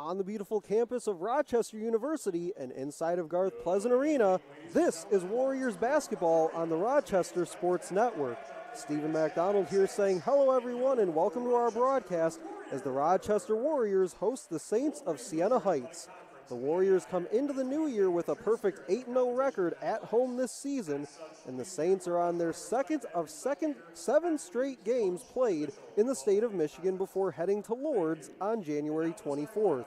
on the beautiful campus of Rochester University and inside of Garth Pleasant Arena. This is Warriors basketball on the Rochester Sports Network. Stephen McDonald here saying hello everyone and welcome to our broadcast as the Rochester Warriors host the Saints of Siena Heights. The Warriors come into the new year with a perfect 8-0 record at home this season, and the Saints are on their second of 7 straight games played in the state of Michigan before heading to Lourdes on January 24th.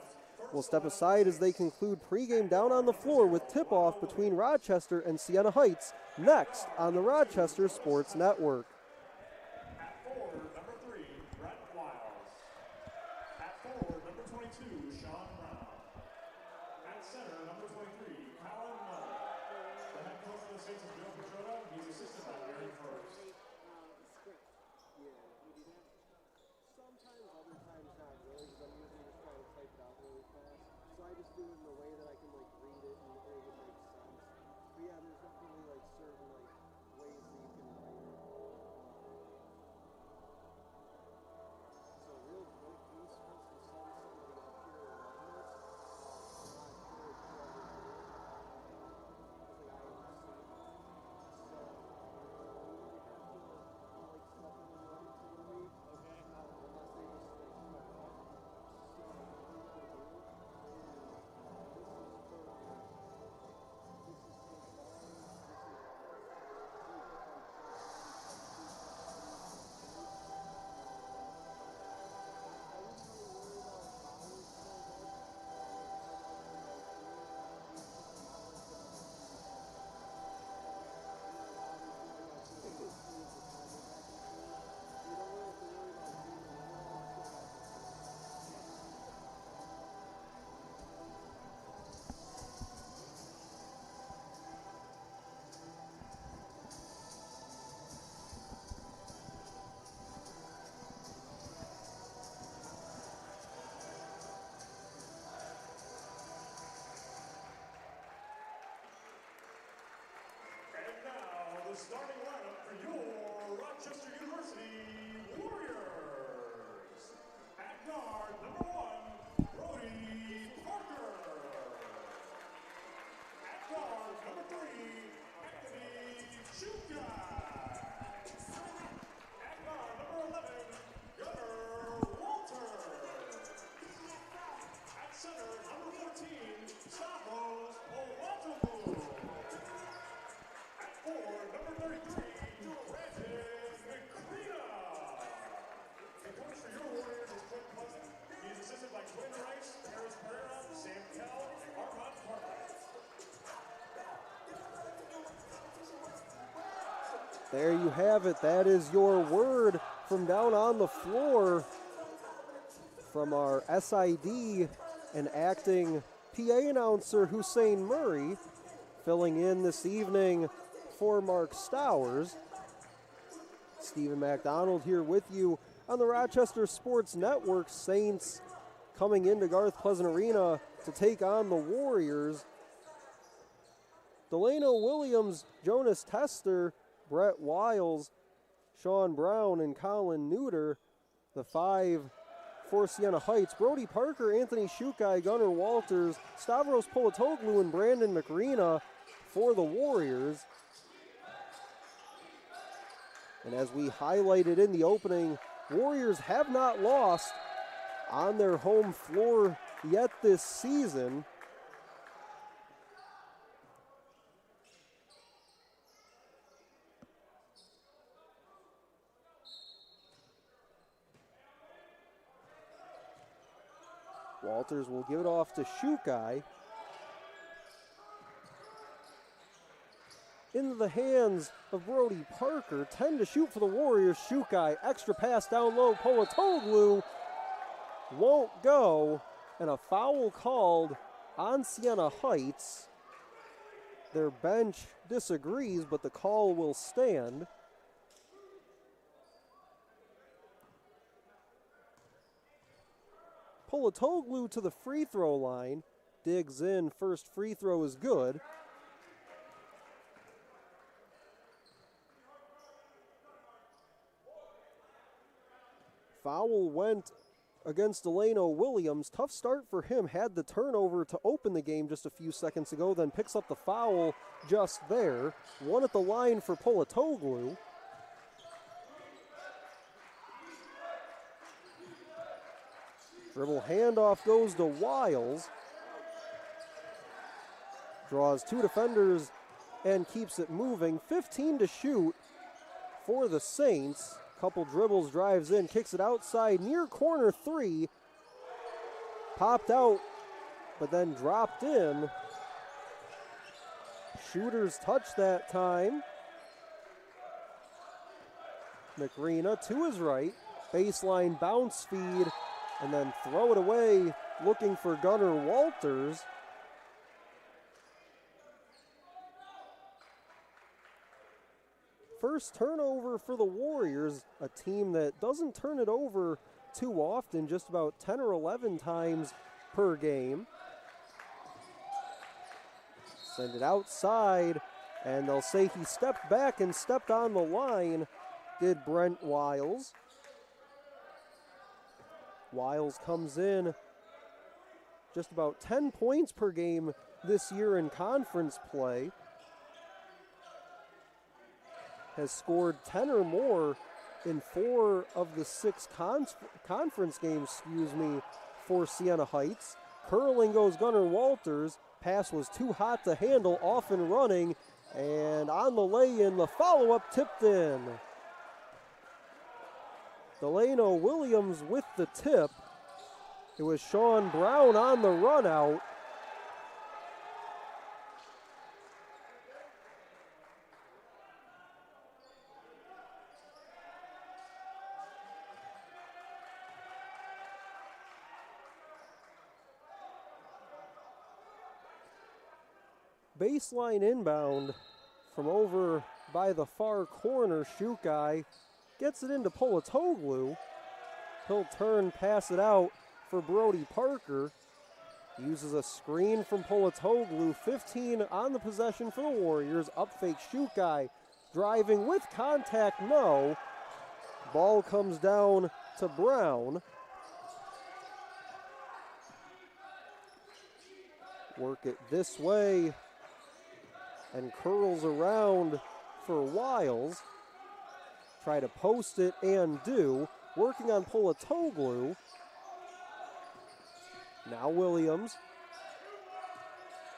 We'll step aside as they conclude pregame down on the floor with tip-off between Rochester and Siena Heights next on the Rochester Sports Network. At forward, number 3, Brett Wiles. At forward, number 22, Sean Brown. At center, number 23, Colin Miller. The head coach of the Saints is Bill Petrota. He's assisted by Aaron First. Sometimes, other times not really, because I'm usually just trying to type it out really fast. So I just do it in a way that I can read it and it would make sense. But yeah, there's definitely certain ways that you can write it. So real quick, can you supposed to send something up here around this? I'm not sure if you ever do it. I haven't seen it. So we might have to stuff in the running for the week. Okay. Unless they just cut it off. So what we're going to do is this is for And now, the starting lineup for your Rochester University Warriors. At guard, number 1, Brody Parker. At guard, number 3, Anthony Chukai. At guard, number 11, Gunnar Walter. At center, number 14, Stavros Polatoglu. At forward, number 33, Brandon McCreena. The coach for your Warriors is Clint Pleasant. He is assisted by Quinn Rice, Harris Pereira, Sam Kell, and Armand Parker. There you have it. That is your word from down on the floor from our SID and acting PA announcer Hussein Murray, filling in this evening for Mark Stowers. Stephen McDonald here with you on the Rochester Sports Network. Saints coming into Garth Pleasant Arena to take on the Warriors. Delano Williams, Jonas Tester, Brett Wiles, Sean Brown, and Colin Neuter. The 5 for Siena Heights: Brody Parker, Anthony Shukai, Gunnar Walters, Stavros Polatoglu, and Brandon McCreena for the Warriors. And as we highlighted in the opening, Warriors have not lost on their home floor yet this season. Walters will give it off to Shukai. Into the hands of Brody Parker. 10 to shoot for the Warriors. Shukai, extra pass down low. Polatoglu won't go. And a foul called on Siena Heights. Their bench disagrees, but the call will stand. Polatoglu to the free throw line. Digs in. First free throw is good. Foul went against Delano Williams. Tough start for him. Had the turnover to open the game just a few seconds ago, then picks up the foul just there. One at the line for Polatoglu. Dribble handoff goes to Wiles. Draws two defenders and keeps it moving. 15 to shoot for the Saints. Couple dribbles, drives in, kicks it outside, near corner three. Popped out, but then dropped in. Shooter's touch that time. McRena to his right. Baseline bounce feed, and then throw it away, looking for Gunnar Walters. First turnover for the Warriors, a team that doesn't turn it over too often, just about 10 or 11 times per game. Send it outside, and they'll say he stepped back and stepped on the line, did Brent Wiles. Wiles comes in just about 10 points per game this year in conference play. Has scored 10 or more in 4 of the 6 conference games, for Siena Heights. Curling goes Gunnar Walters. Pass was too hot to handle, off and running, and on the lay-in, the follow-up tipped in. Delano Williams with the tip. It was Sean Brown on the run out. Baseline inbound from over by the far corner. Shukai gets it into Polatoglu. He'll turn, pass it out for Brody Parker. Uses a screen from Polatoglu. 15 on the possession for the Warriors. Up fake Shukai. Driving with contact, no. Ball comes down to Brown. Work it this way. And curls around for Wiles. Try to post it and do. Working on Polatoglu. Now Williams.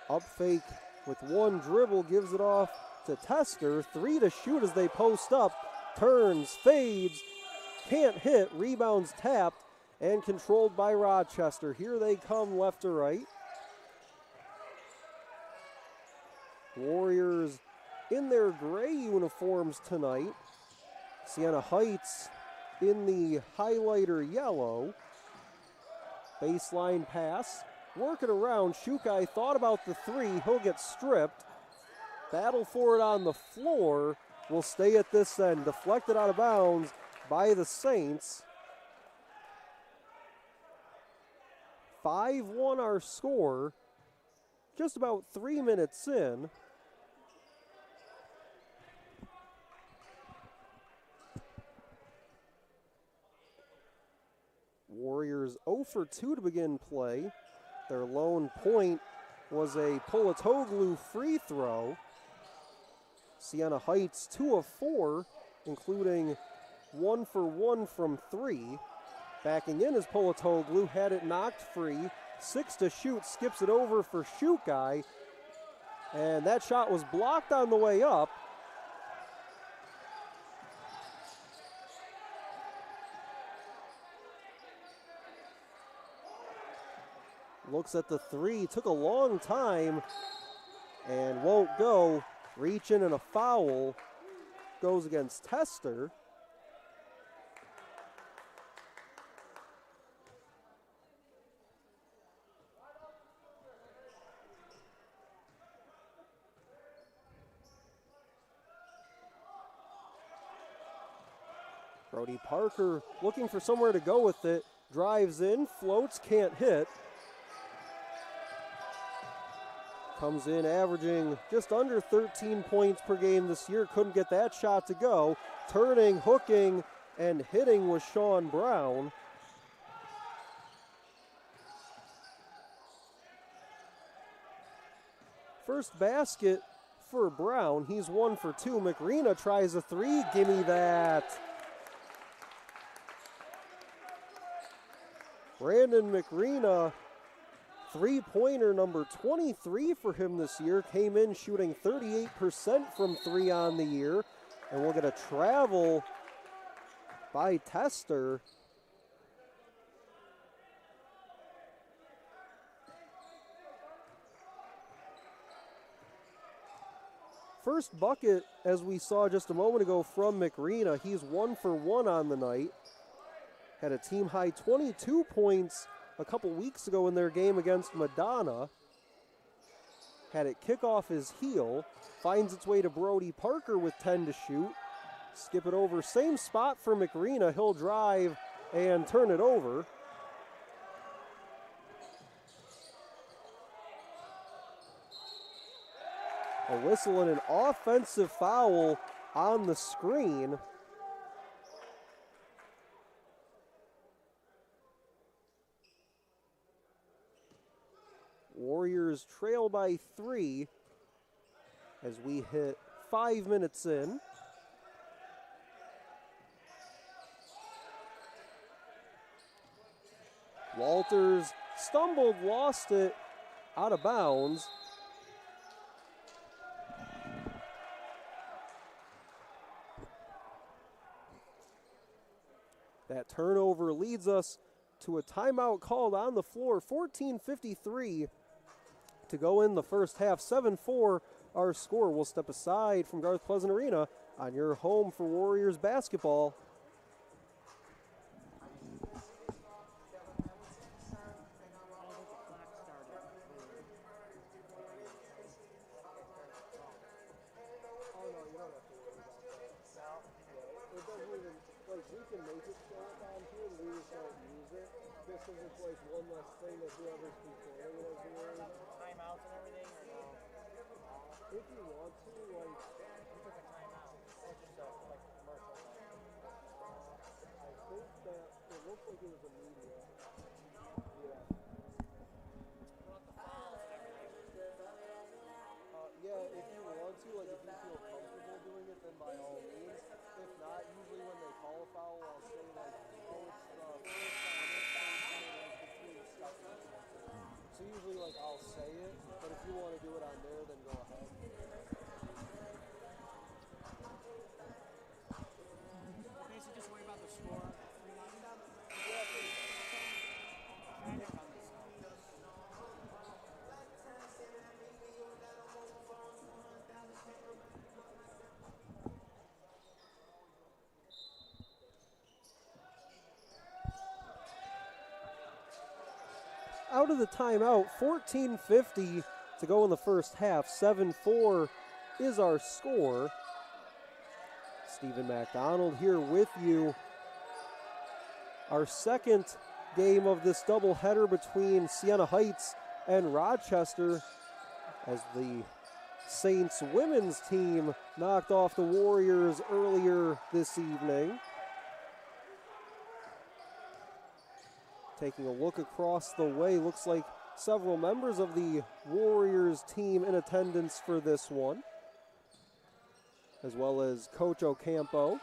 Up fake with one dribble, gives it off to Tester. 3 to shoot as they post up. Turns, fades, can't hit, rebounds tapped, and controlled by Rochester. Here they come left to right. Warriors in their gray uniforms tonight. Siena Heights in the highlighter yellow. Baseline pass. Work it around. Shukai thought about the three. He'll get stripped. Battle for it on the floor. Will stay at this end. Deflected out of bounds by the Saints. 5-1 our score. Just about 3 minutes in. Warriors 0 for 2 to begin play. Their lone point was a Polatoglu free throw. Siena Heights 2 of 4, including 1 for 1 from 3. Backing in is Polatoglu, had it knocked free. 6 to shoot, skips it over for Shukai. And that shot was blocked on the way up. Looks at the three, took a long time and won't go. Reach in and a foul goes against Tester. Brody Parker looking for somewhere to go with it. Drives in, floats, can't hit. Comes in averaging just under 13 points per game this year. Couldn't get that shot to go. Turning, hooking, and hitting was Sean Brown. First basket for Brown. He's 1 for 2. McRena tries a three. Gimme that. Brandon McRena, three-pointer number 23 for him this year, came in shooting 38% from three on the year. And we'll get a travel by Tester. First bucket, as we saw just a moment ago from McRena, he's 1 for 1 on the night. Had a team-high 22 points a couple weeks ago in their game against Madonna. Had it kick off his heel, finds its way to Brody Parker with 10 to shoot. Skip it over, same spot for McRena. He'll drive and turn it over. A whistle and an offensive foul on the screen. Warriors trail by 3 as we hit 5 minutes in. Walters stumbled, lost it, out of bounds. That turnover leads us to a timeout called on the floor. 14:53 to go in the first half. 7-4 our score. We'll step aside from Garth Pleasant Arena on your home for Warriors basketball. If you want to, like, you took a timeout. Or just like commercial. I think that it looks like it was a media. Yeah. Yeah, if you want to, like, if you feel comfortable doing it, then by all means. If not, usually when they call a foul, I'll say, like, oh, it's the first between seconds. So usually, like, I'll say it, but if you want to do it on there, then go ahead. Basically, just worry about the score. Out of the timeout, 14:50 to go in the first half. 7-4 is our score. Stephen MacDonald here with you. Our second game of this doubleheader between Siena Heights and Rochester, as the Saints women's team knocked off the Warriors earlier this evening. Taking a look across the way, looks like several members of the Warriors team in attendance for this one, as well as Coach Ocampo.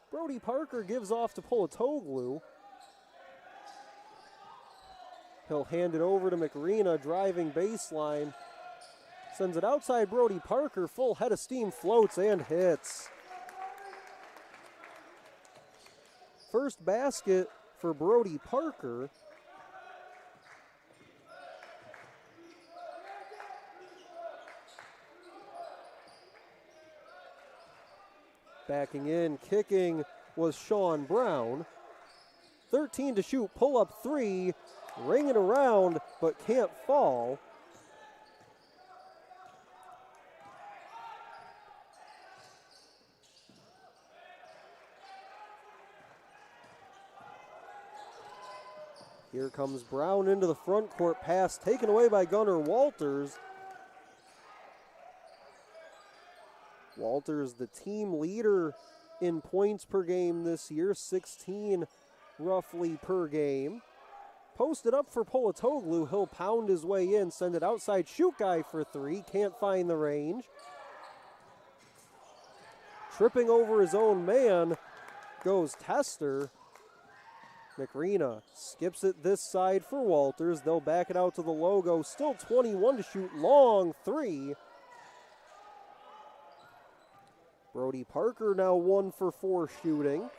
Brody Parker gives off to Polatoglu. He'll hand it over to McRena, driving baseline. Sends it outside Brody Parker, full head of steam, floats and hits. First basket for Brody Parker. Backing in, kicking was Sean Brown. 13 to shoot, pull up three, ring it around, but can't fall. Here comes Brown into the front court pass, taken away by Gunnar Walters. Walters, the team leader in points per game this year, 16 roughly per game. Posted up for Polatoglu. He'll pound his way in, send it outside. Shoot guy for three. Can't find the range. Tripping over his own man goes Tester. McRena skips it this side for Walters. They'll back it out to the logo. Still 21 to shoot. Long three. Brody Parker now 1 for 4 shooting.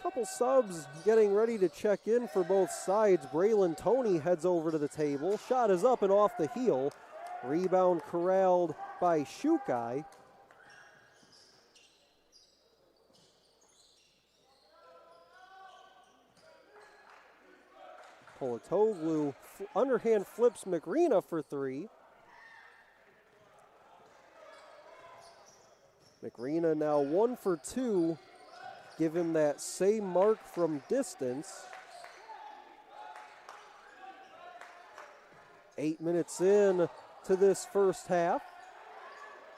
Couple subs getting ready to check in for both sides. Braylon Toney heads over to the table. Shot is up and off the heel. Rebound corralled by Shukai. Polatoglu underhand flips McRena for three. McRena now 1 for 2. Give him that same mark from distance. 8 minutes in to this first half.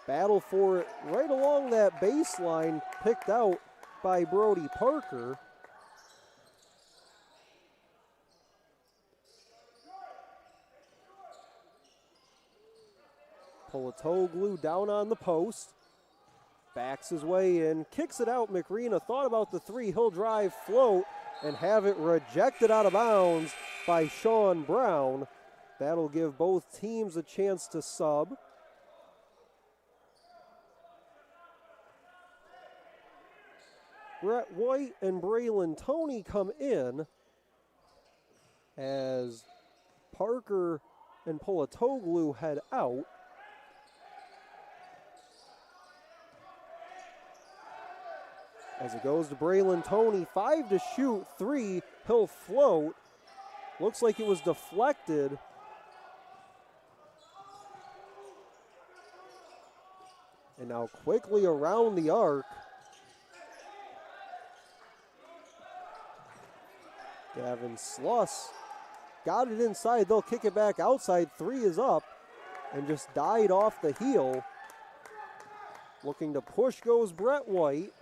Battle for it right along that baseline, picked out by Brody Parker. Polatoglu down on the post. Backs his way in, kicks it out. McRena thought about the three. He'll drive, float, and have it rejected out of bounds by Sean Brown. That'll give both teams a chance to sub. Brett White and Braylon Toney come in as Parker and Polatoglu head out. As it goes to Braylon Toney, 5 to shoot, 3, he'll float. Looks like it was deflected. And now quickly around the arc. Gavin Sluss got it inside. They'll kick it back outside. 3 is up and just died off the heel. Looking to push goes Brett White.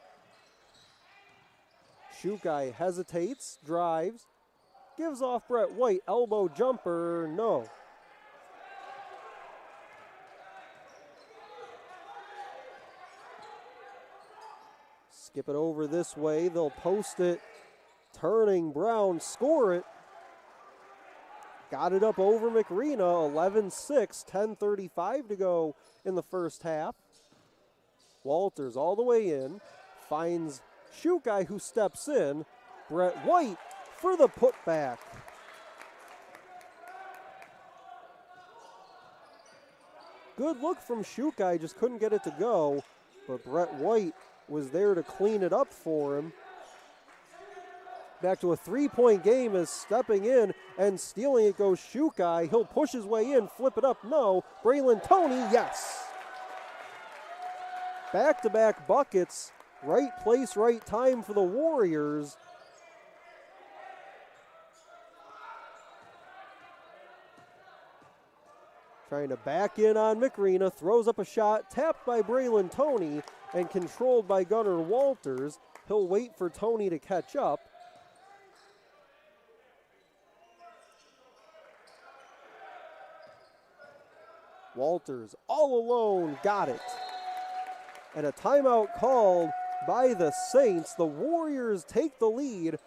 Shukai hesitates, drives, gives off Brett White. Elbow jumper, no. Skip it over this way. They'll post it. Turning Brown, score it. Got it up over McRena, 11-6, 10:35 to go in the first half. Walters all the way in, finds Shukai who steps in. Brett White for the putback. Good look from Shukai, just couldn't get it to go, but Brett White was there to clean it up for him. Back to a 3-point game as stepping in and stealing it goes Shukai. He'll push his way in, flip it up, no. Braylon Toney, yes. Back-to-back buckets, right place, right time for the Warriors. Trying to back in on McRena, throws up a shot, tapped by Braylon Toney and controlled by Gunnar Walters. He'll wait for Toney to catch up. Walters all alone, got it. And a timeout called by the Saints. The Warriors take the lead,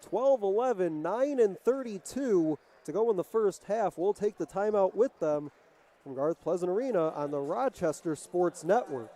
12-11, 9:32 to go in the first half. We'll take the timeout with them from Garth Pleasant Arena on the Rochester Sports Network.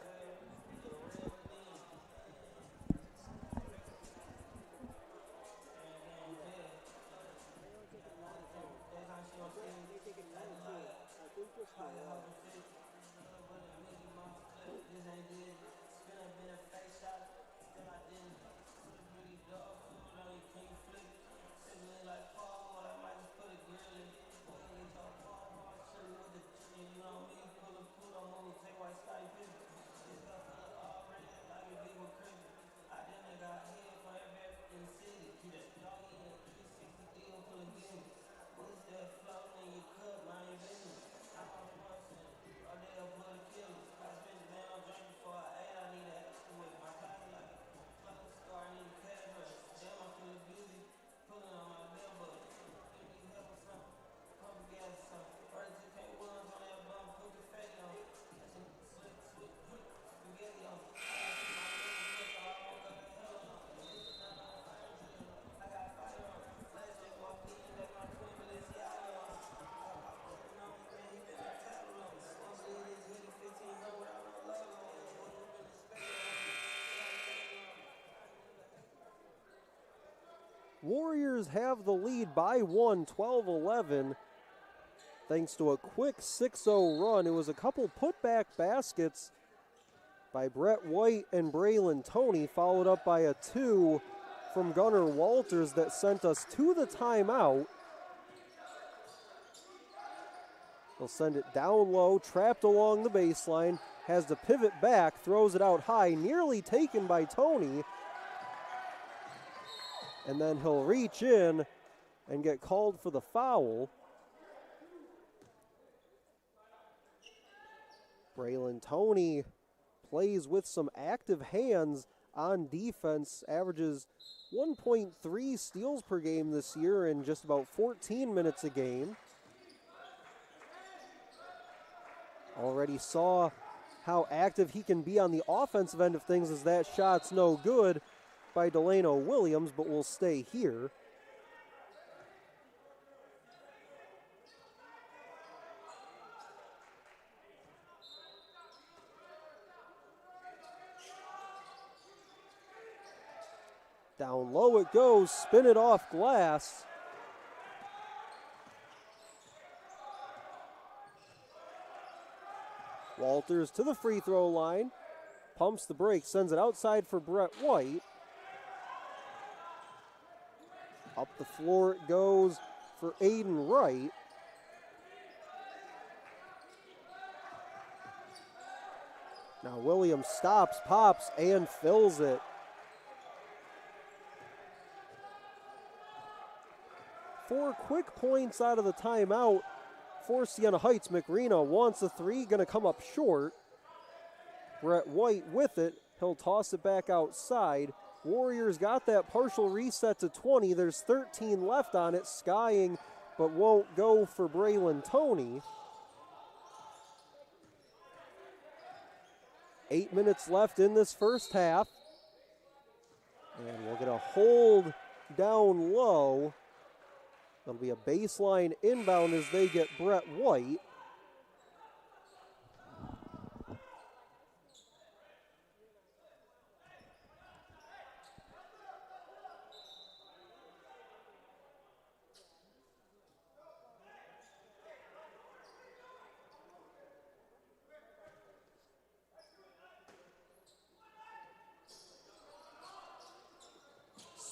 Warriors have the lead by one, 12-11, thanks to a quick 6-0 run. It was a couple putback baskets by Brett White and Braylon Toney, followed up by a 2 from Gunnar Walters that sent us to the timeout. He'll send it down low, trapped along the baseline, has to pivot back, throws it out high, nearly taken by Toney. And then he'll reach in and get called for the foul. Braylon Toney plays with some active hands on defense, averages 1.3 steals per game this year in just about 14 minutes a game. Already saw how active he can be on the offensive end of things, as that shot's no good by Delano Williams, but will stay here. Down low it goes, spin it off glass. Walters to the free throw line, pumps the break, sends it outside for Brett White. Up the floor it goes for Aiden Wright. Now Williams stops, pops, and fills it. Four quick points out of the timeout for Siena Heights. McRena wants a three, gonna come up short. Brett White with it, he'll toss it back outside. Warriors got that partial reset to 20. There's 13 left on it, skying, but won't go for Braylon Toney. 8 minutes left in this first half. And we'll get a hold down low. It'll be a baseline inbound as they get Brett White.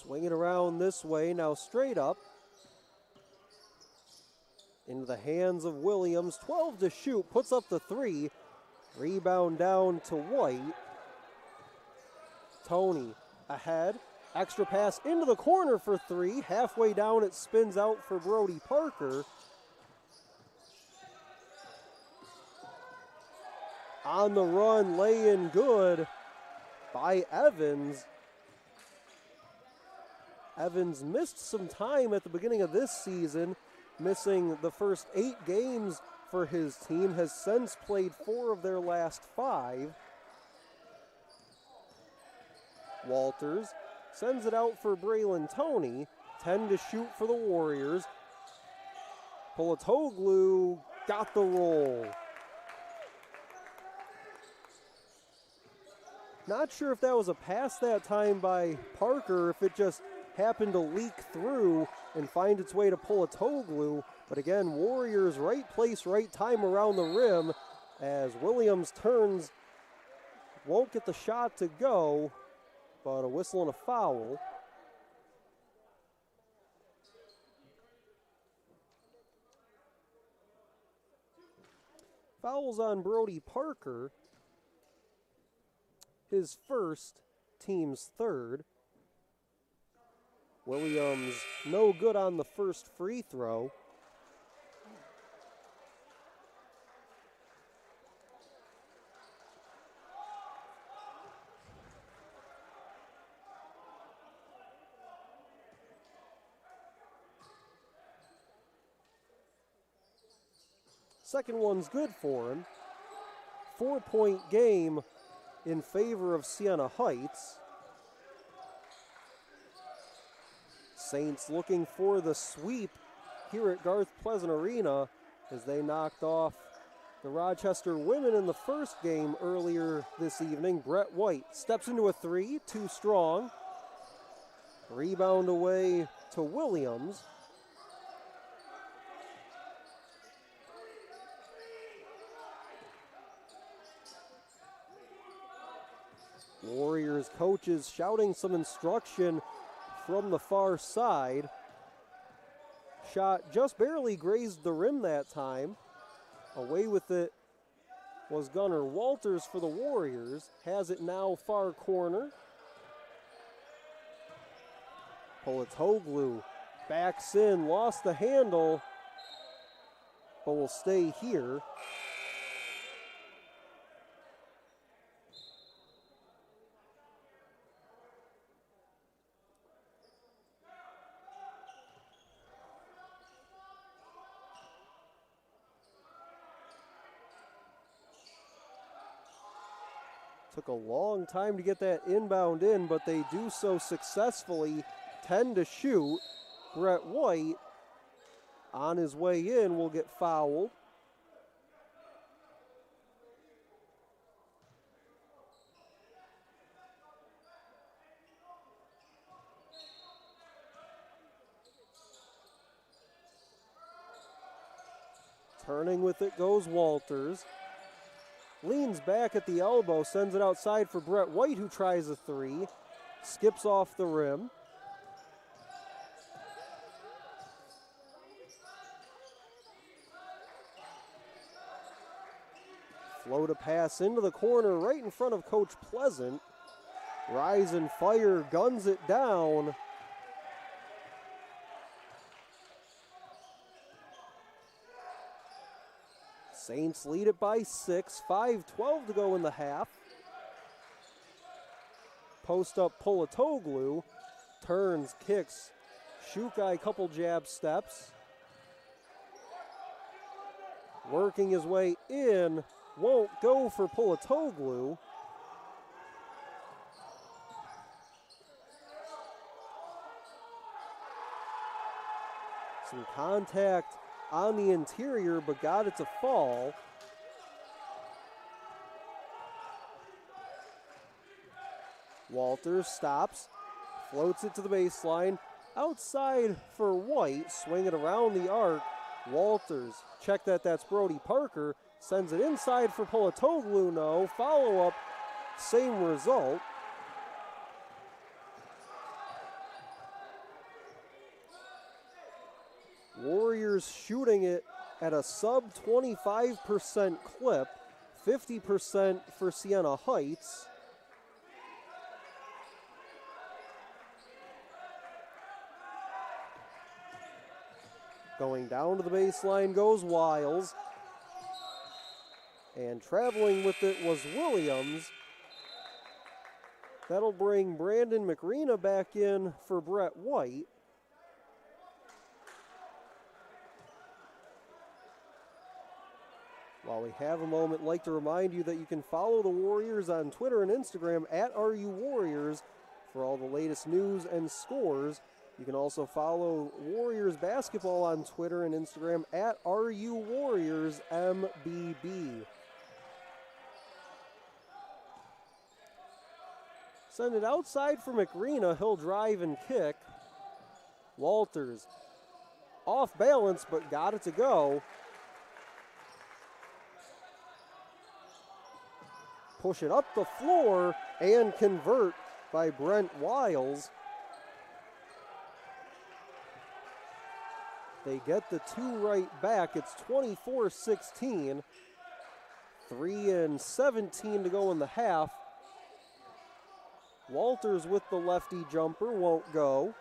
Swing it around this way, now straight up. Into the hands of Williams, 12 to shoot, puts up the three. Rebound down to White. Toney ahead, extra pass into the corner for three. Halfway down it spins out for Brody Parker. On the run, lay in good by Evans. Evans missed some time at the beginning of this season, missing the first 8 games for his team, has since played 4 of their last 5. Walters sends it out for Braylon Toney, 10 to shoot for the Warriors. Polatoglu got the roll. Not sure if that was a pass that time by Parker, if it just happened to leak through and find its way to Polatoglu. But again, Warriors right place, right time around the rim as Williams turns, won't get the shot to go, but a whistle and a foul. Fouls on Brody Parker, his first, team's third. Williams no good on the first free throw. Second one's good for him. 4-point game in favor of Siena Heights. Saints looking for the sweep here at Garth Pleasant Arena as they knocked off the Rochester women in the first game earlier this evening. Brett White steps into a three, too strong. Rebound away to Williams. Warriors coaches shouting some instruction from the far side. Shot just barely grazed the rim that time. Away with it was Gunnar Walters for the Warriors. Has it now far corner. Polatoglu backs in, lost the handle, but will stay here. Took a long time to get that inbound in, but they do so successfully. 10 to shoot. Brett White on his way in will get fouled. Turning with it goes Walters. Leans back at the elbow, sends it outside for Brett White, who tries a three. Skips off the rim. Float a pass into the corner right in front of Coach Pleasant. Rise and fire, guns it down. Saints lead it by 6, 5:12 to go in the half. Post up Polatoglu, turns, kicks, Shukai couple jab steps. Working his way in, won't go for Polatoglu. Some contact on the interior, but got it to fall. Walters stops, floats it to the baseline. Outside for White, swing it around the arc. Walters, check that, that's Brody Parker. Sends it inside for Polatoglu, no. Follow up, same result. Warriors shooting it at a sub 25% clip, 50% for Siena Heights. Going down to the baseline goes Wiles. And traveling with it was Williams. That'll bring Brandon McRena back in for Brett White. While we have a moment, I'd like to remind you that you can follow the Warriors on Twitter and Instagram at RUWarriors for all the latest news and scores. You can also follow Warriors basketball on Twitter and Instagram at RUWarriorsMBB. Send it outside for McRena. He'll drive and kick. Walters off balance, but got it to go. Push it up the floor and convert by Brent Wiles. They get the two right back. It's 24-16. 3:17 to go in the half. Walters with the lefty jumper won't go.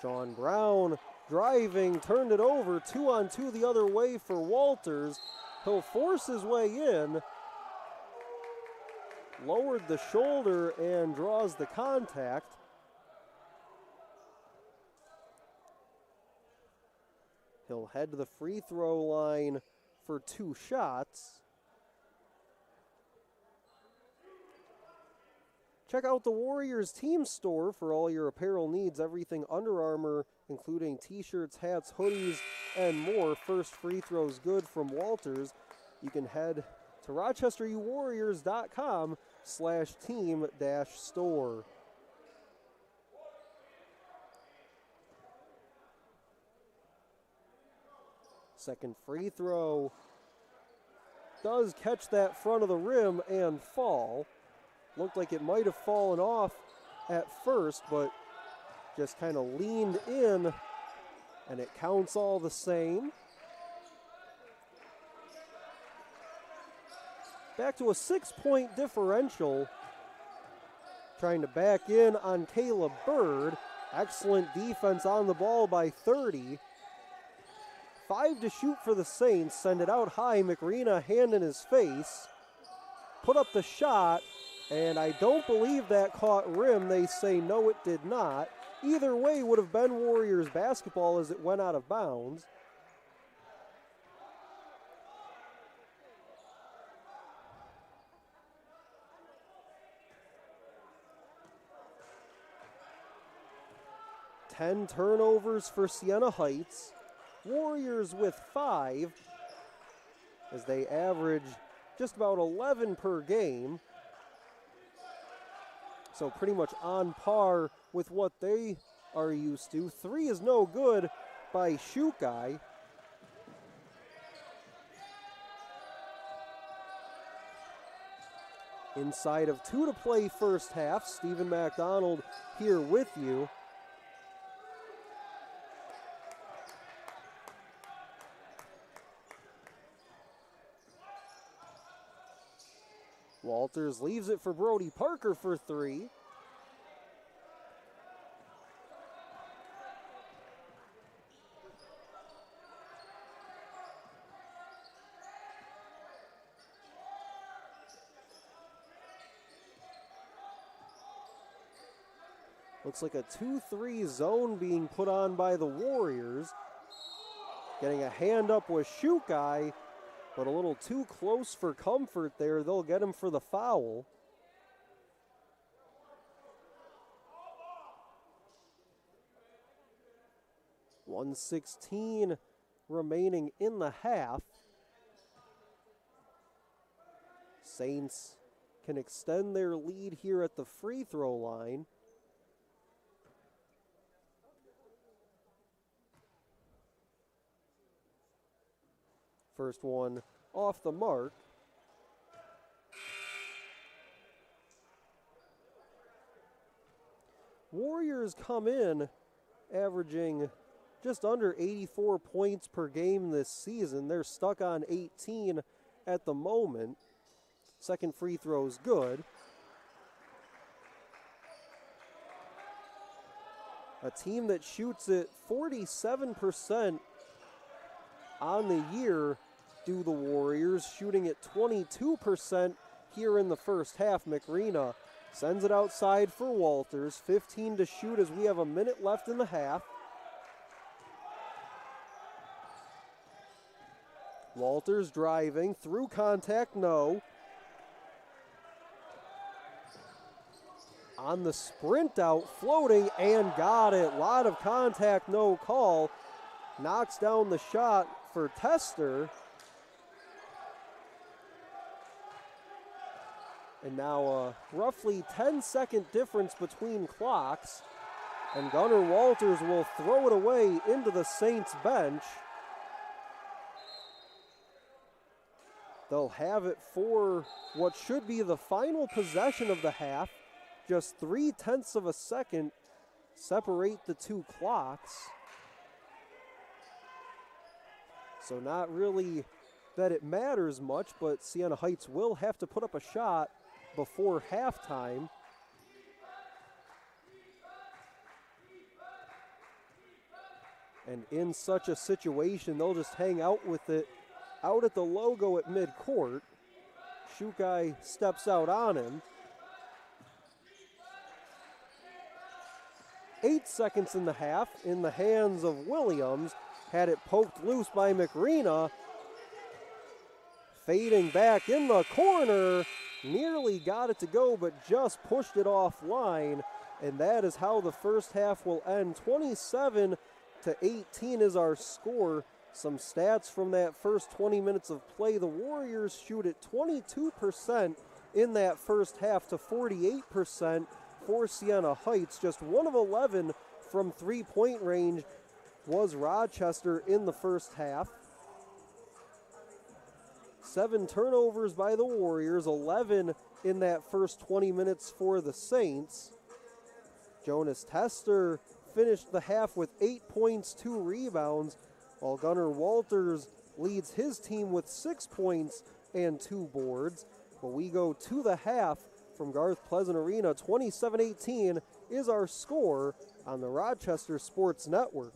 Sean Brown driving, turned it over, 2-on-2 the other way for Walters. He'll force his way in, lowered the shoulder and draws the contact. He'll head to the free throw line for two shots. Check out the Warriors team store for all your apparel needs, everything Under Armour, including t-shirts, hats, hoodies, and more. First free throws good from Walters. You can head to rochesteruwarriors.com/team-store. Second free throw does catch that front of the rim and fall. Looked like it might have fallen off at first, but just kind of leaned in, and it counts all the same. Back to a 6-point differential. Trying to back in on Caleb Bird. Excellent defense on the ball by 30. 5 to shoot for the Saints. Send it out high. McRena, hand in his face. Put up the shot, and I don't believe that caught rim. They say no, it did not. Either way would have been Warriors basketball as it went out of bounds. Ten turnovers for Siena Heights. Warriors with 5 as they average just about 11 per game. So pretty much on par with what they are used to. 3 is no good by Shukai. Inside of 2 to play first half. Stephen MacDonald here with you. Walters leaves it for Brody Parker for 3. Looks like a 2-3 zone being put on by the Warriors. Getting a hand up with Shukai, but a little too close for comfort there. They'll get him for the foul. .116 remaining in the half. Saints can extend their lead here at the free throw line. First one off the mark. Warriors come in averaging just under 84 points per game this season. They're stuck on 18 at the moment. Second free throw's good. A team that shoots it 47% on the year do the Warriors, shooting at 22% here in the first half. McRena sends it outside for Walters. 15 to shoot as we have a minute left in the half. Walters driving, through contact, no. On the sprint out, floating, and got it. Lot of contact, no call. Knocks down the shot for Tester. And now a roughly 10-second difference between clocks. And Gunnar Walters will throw it away into the Saints bench. They'll have it for what should be the final possession of the half. Just 0.3 of a second separate the two clocks. So not really that it matters much, but Siena Heights will have to put up a shot before halftime. And in such a situation, they'll just hang out with it out at the logo at midcourt. Shukai steps out on him. 8 seconds in the half, in the hands of Williams. Had it poked loose by McRena. Fading back in the corner, nearly got it to go, but just pushed it offline. And that is how the first half will end. 27-18 is our score. Some stats from that first 20 minutes of play. The Warriors shoot at 22% in that first half to 48% for Siena Heights. Just 1 of 11 from three-point range was Rochester in the first half. 7 turnovers by the Warriors, 11 in that first 20 minutes for the Saints. Jonas Tester finished the half with 8 points, 2 rebounds, while Gunnar Walters leads his team with 6 points and 2 boards. But we go to the half from Garth Pleasant Arena. 27-18 is our score on the Rochester Sports Network.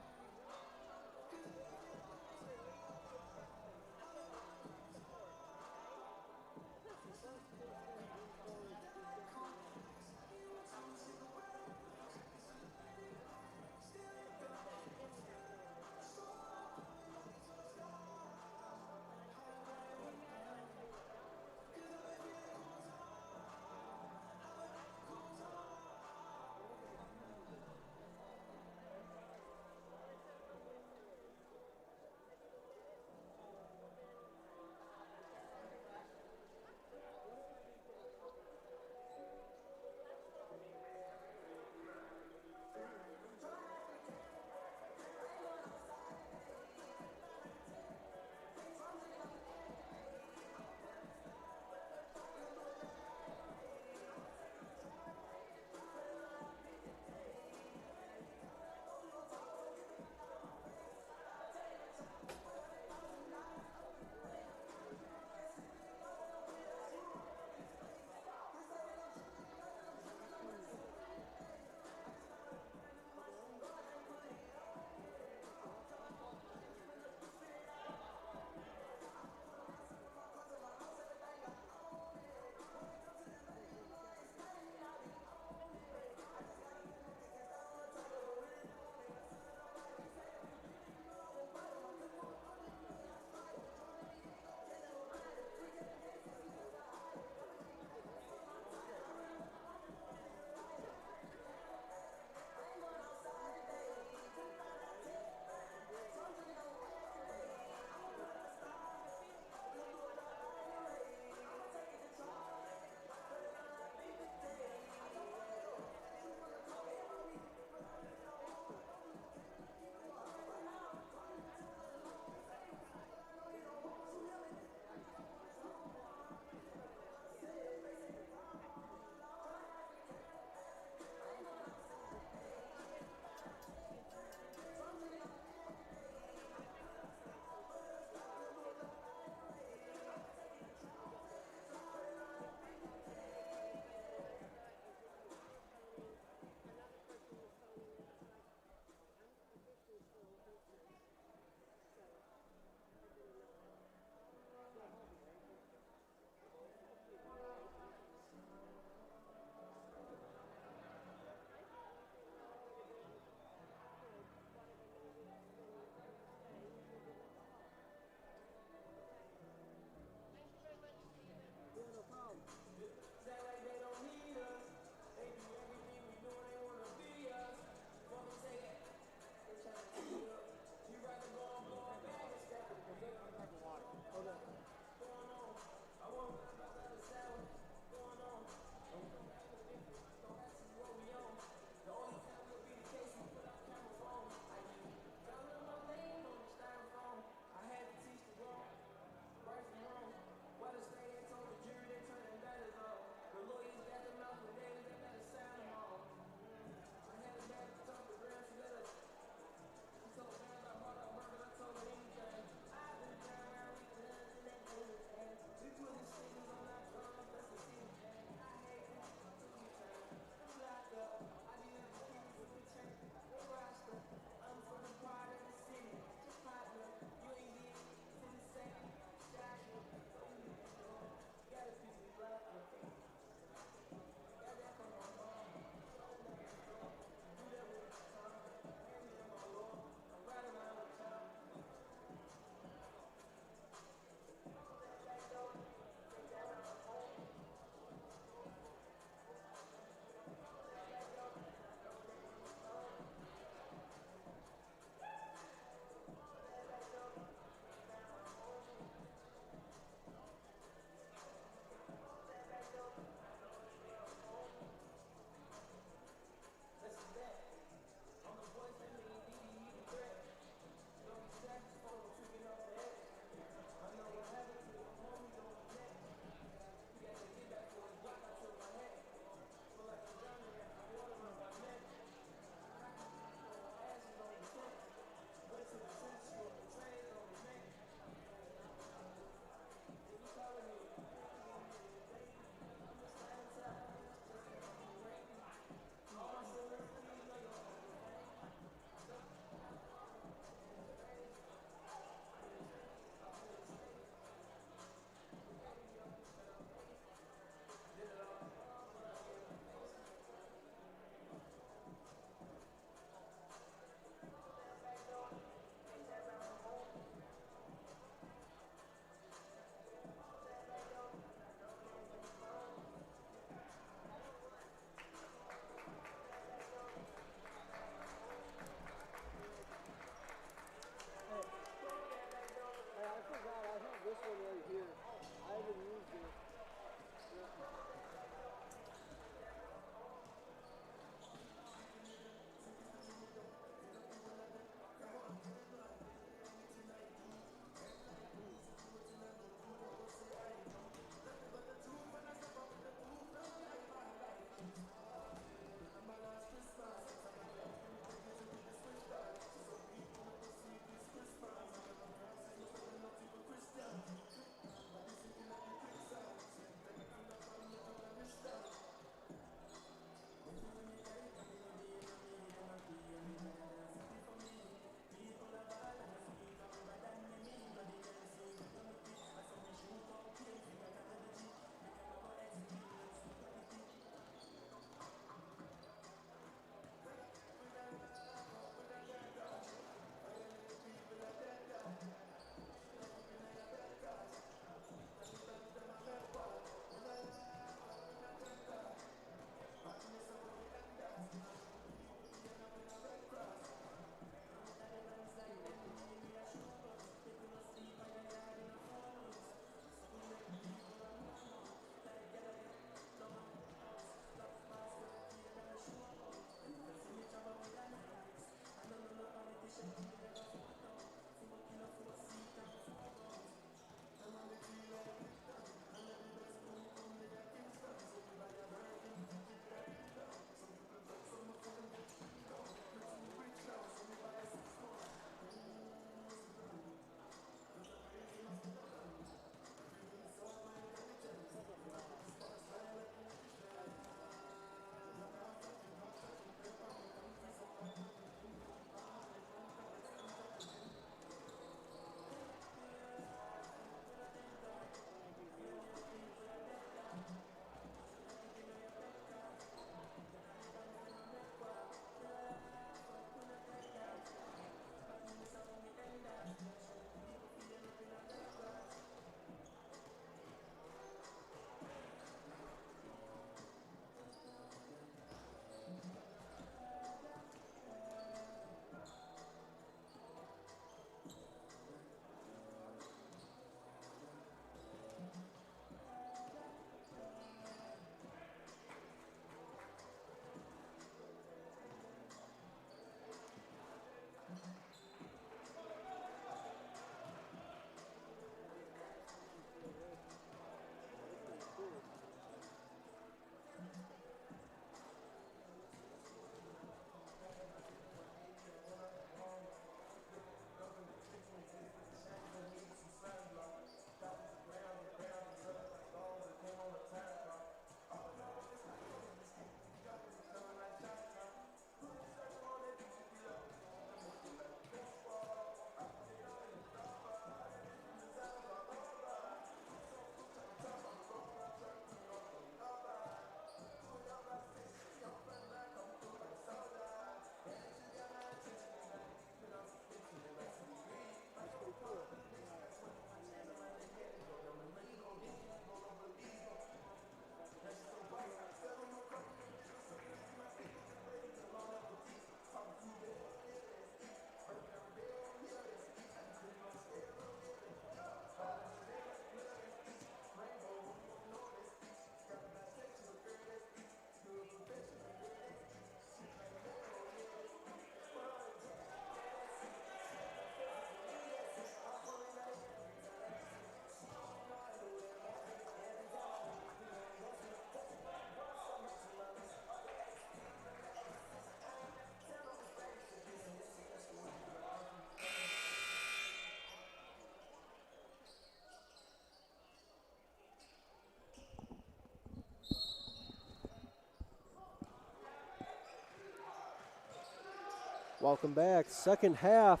Welcome back. Second half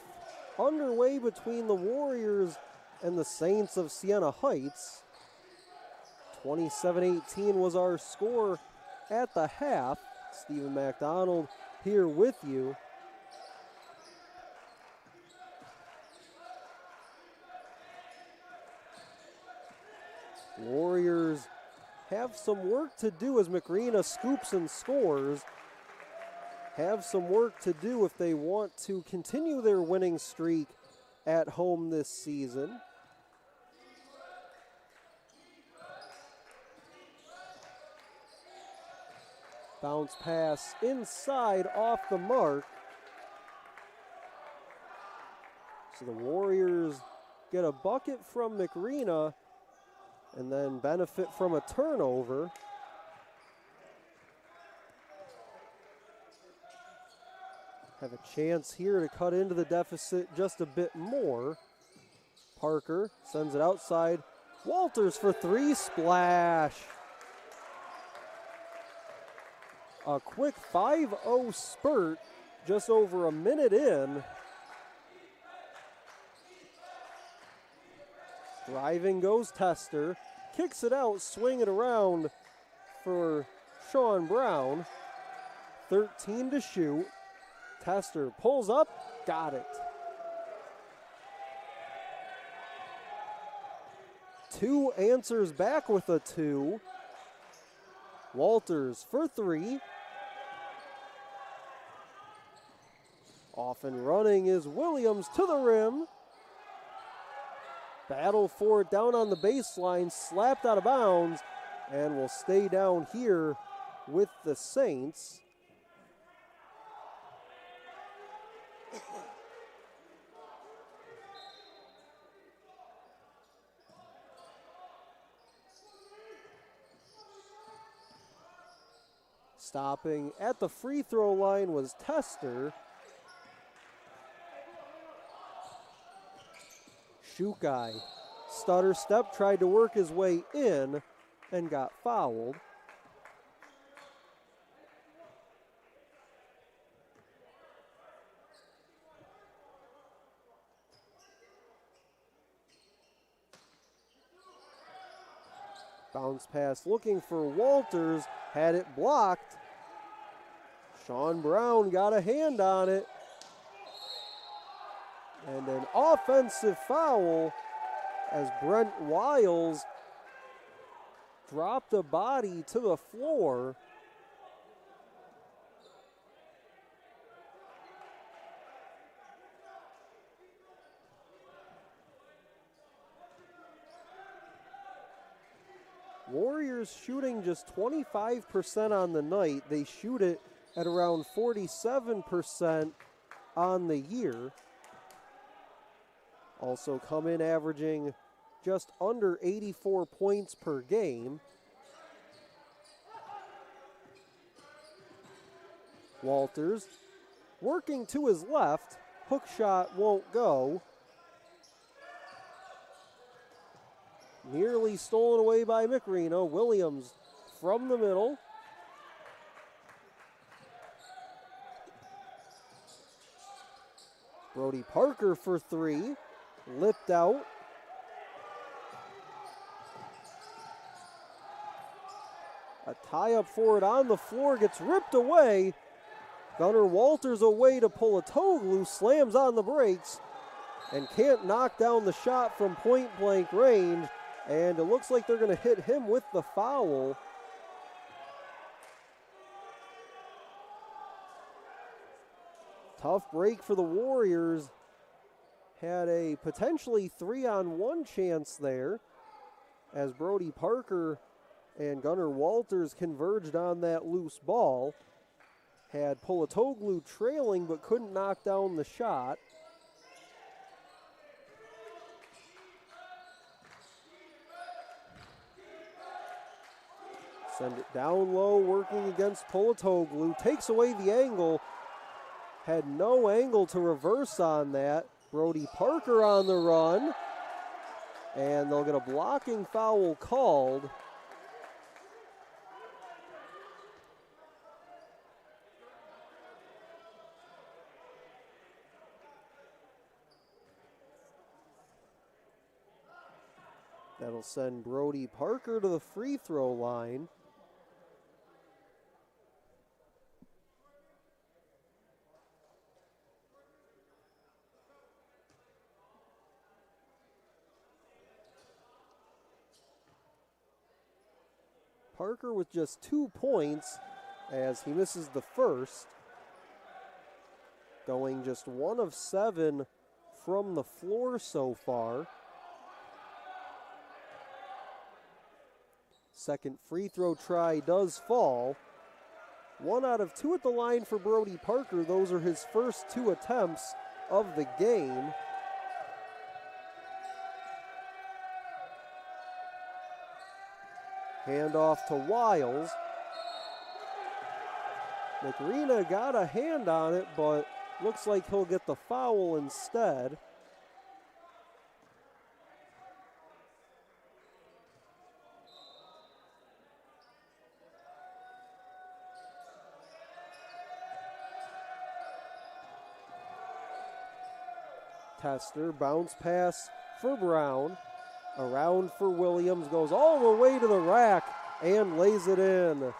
underway between the Warriors and the Saints of Siena Heights. 27-18 was our score at the half. Stephen McDonald here with you. Warriors have some work to do as McRena scoops and scores. Have some work to do if they want to continue their winning streak at home this season. Bounce pass inside off the mark. So the Warriors get a bucket from McRena and then benefit from a turnover. Have a chance here to cut into the deficit just a bit more. Parker sends it outside. Walters for three, splash. A quick 5-0 spurt just over a minute in. Driving goes Tester. Kicks it out, swing it around for Sean Brown. 13 to shoot. Tester pulls up, got it. 2 answers back with a 2. Walters for 3. Off and running is Williams to the rim. Battle for it down on the baseline, slapped out of bounds, and will stay down here with the Saints. Stopping at the free throw line was Tester. Shukai, stutter step, tried to work his way in and got fouled. Bounce pass looking for Walters, had it blocked. Sean Brown got a hand on it. And an offensive foul as Brent Wiles dropped a body to the floor. Warriors shooting just 25% on the night. They shoot it at around 47% on the year. Also come in averaging just under 84 points per game. Walters working to his left. Hook shot won't go. Nearly stolen away by McRena. Williams from the middle. Brody Parker for 3. Lipped out. A tie-up for it on the floor, gets ripped away. Gunnar Walters away to Pulatoglu, slams on the brakes, and can't knock down the shot from point-blank range. And it looks like they're going to hit him with the foul. Tough break for the Warriors. Had a potentially 3-on-1 chance there as Brody Parker and Gunnar Walters converged on that loose ball. Had Pulatoglu trailing but couldn't knock down the shot. Send it down low, working against Pulatoglu. Takes away the angle. Had no angle to reverse on that. Brody Parker on the run. And they'll get a blocking foul called. That'll send Brody Parker to the free throw line. Parker with just 2 points as he misses the first. Going just 1 of 7 from the floor so far. Second free throw try does fall. 1 out of 2 at the line for Brody Parker. Those are his first 2 attempts of the game. Handoff to Wiles. McRena got a hand on it, but looks like he'll get the foul instead. Tester, bounce pass for Brown. Around for Williams, goes all the way to the rack and lays it in.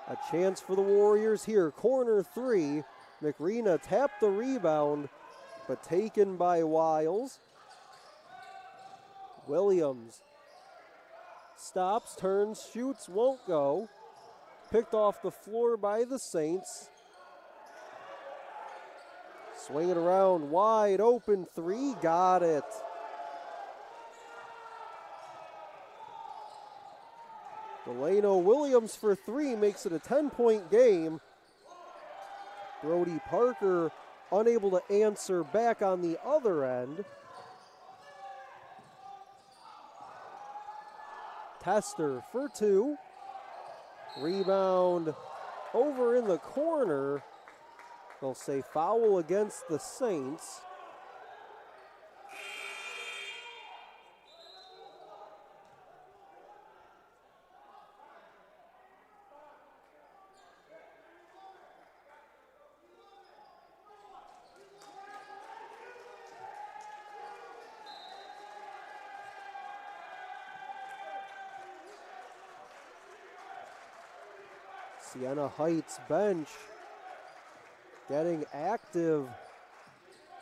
A chance for the Warriors here. Corner 3. McRena tapped the rebound, but taken by Wiles. Williams stops, turns, shoots, won't go. Picked off the floor by the Saints. Swing it around, wide open 3, got it. Delano Williams for 3 makes it a 10-point game. Brody Parker unable to answer back on the other end. Tester for 2. Rebound over in the corner. They'll say foul against the Saints. Siena Heights bench getting active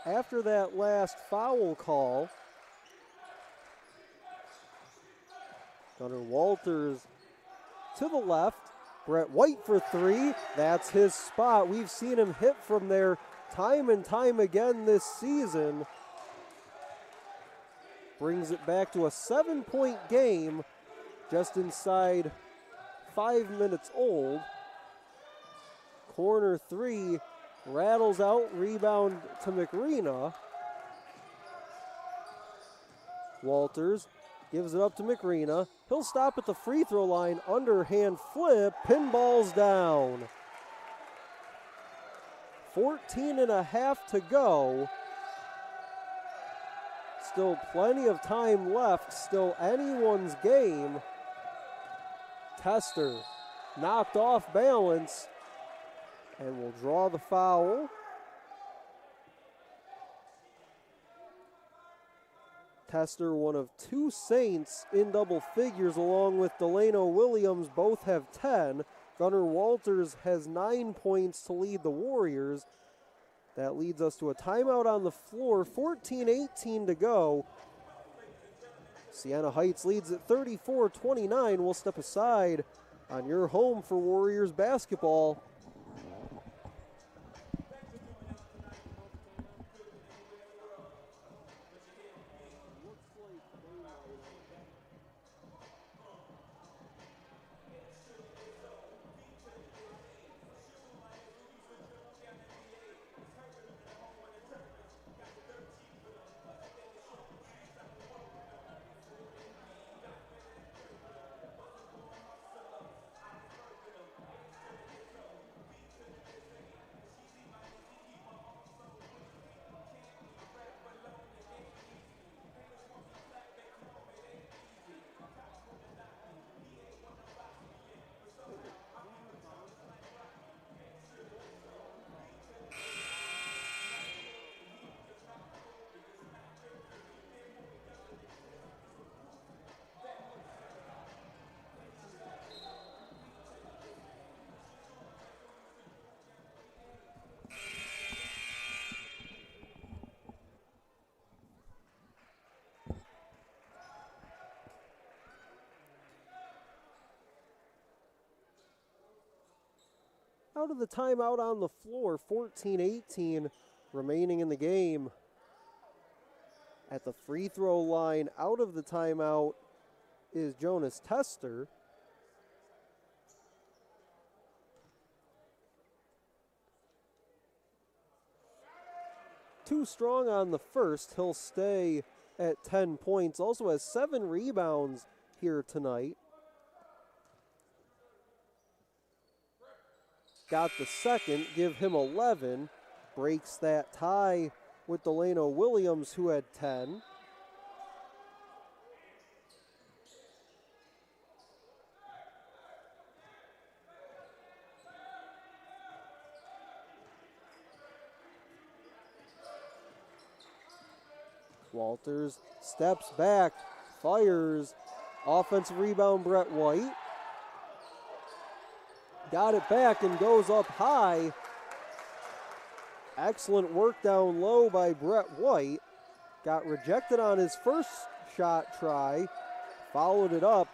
after that last foul call. Gunnar Walters to the left. Brett White for 3. That's his spot. We've seen him hit from there time and time again this season. Brings it back to a 7-point game just inside 5 minutes old. Corner 3 rattles out, rebound to McRena. Walters gives it up to McRena. He'll stop at the free throw line, underhand flip, pinballs down. 14.5 to go. Still plenty of time left, still anyone's game. Tester knocked off balance and will draw the foul. Tester, one of 2 Saints in double figures, along with Delano Williams. Both have 10. Gunnar Walters has 9 points to lead the Warriors. That leads us to a timeout on the floor. 14-18 to go. Siena Heights leads at 34-29. We'll step aside on your home for Warriors basketball. out of the timeout on the floor. 14-18 remaining in the game. At the free throw line, out of the timeout, is Jonas Tester. Too strong on the first. He'll stay at 10 points. Also has 7 rebounds here tonight. Got the second, give him 11. Breaks that tie with Delano Williams, who had 10. Walters steps back, fires. Offensive rebound, Brett White. Got it back and goes up high. Excellent work down low by Brett White. Got rejected on his first shot try. Followed it up.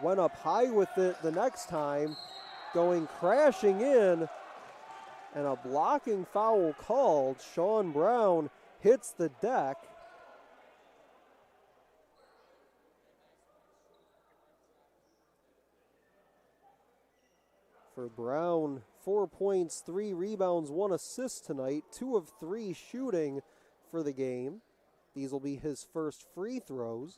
Went up high with it the next time. Going crashing in. And a blocking foul called. Sean Brown hits the deck. For Brown, 4 points, 3 rebounds, 1 assist tonight, 2 of 3 shooting for the game. These will be his first free throws.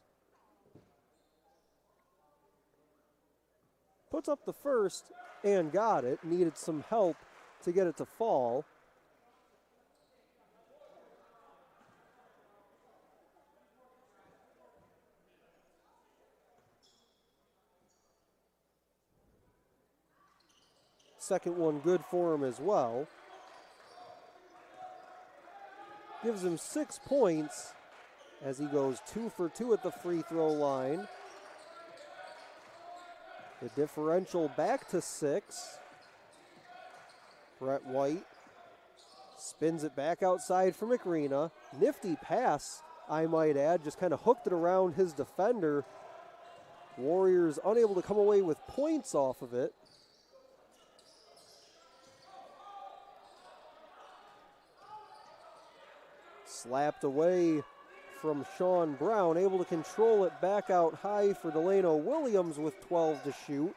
Puts up the first and got it. Needed some help to get it to fall. Second one good for him as well. Gives him 6 points as he goes 2 for 2 at the free throw line. The differential back to 6. Brett White spins it back outside for McRena. Nifty pass, I might add, just kind of hooked it around his defender. Warriors unable to come away with points off of it. Slapped away from Sean Brown, able to control it back out high for Delano Williams with 12 to shoot.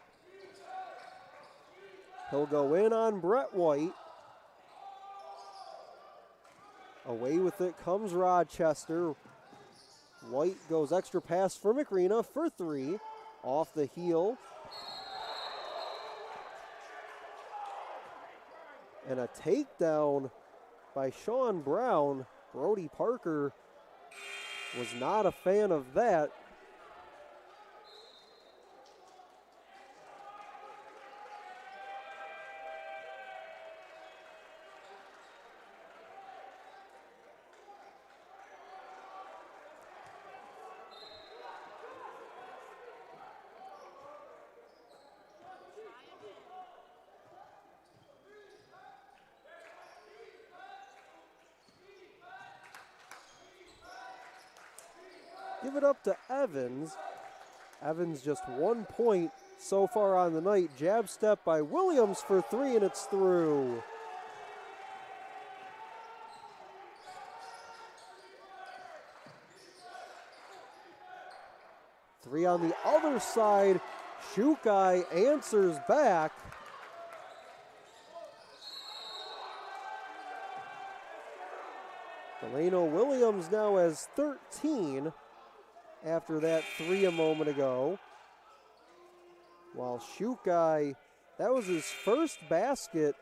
He'll go in on Brett White. Away with it comes Rochester. White goes extra pass for McRena for 3. Off the heel. And a takedown by Sean Brown. Brody Parker was not a fan of that. Give it up to Evans. Evans just 1 point so far on the night. Jab step by Williams for 3, and it's through. Three on the other side. Shukai answers back. Delano Williams now has 13 after that 3 a moment ago. While Shukai, that was his first basket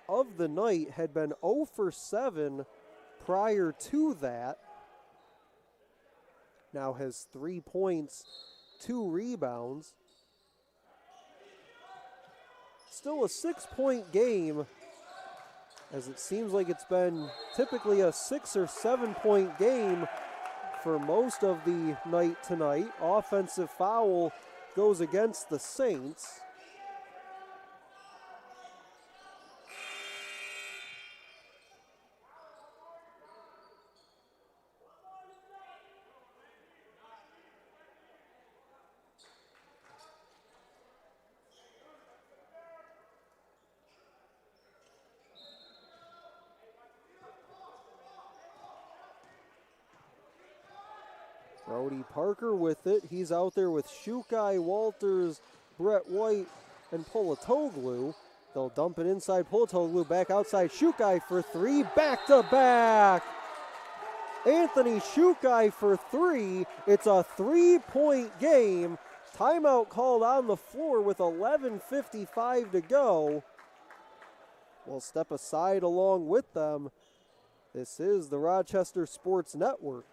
of the night, had been 0 for 7 prior to that. Now has 3 points, 2 rebounds. Still a 6-point game, as it seems like it's been typically a 6 or 7 point game for most of the night tonight. Offensive foul goes against the Saints. Brody Parker with it. He's out there with Shukai, Walters, Brett White, and Polatoglu. They'll dump it inside. Polatoglu back outside. Shukai for three. Back to back. Anthony Shukai for three. It's a 3-point game. Timeout called on the floor with 11:55 to go. We'll step aside along with them. This is the Rochester Sports Network.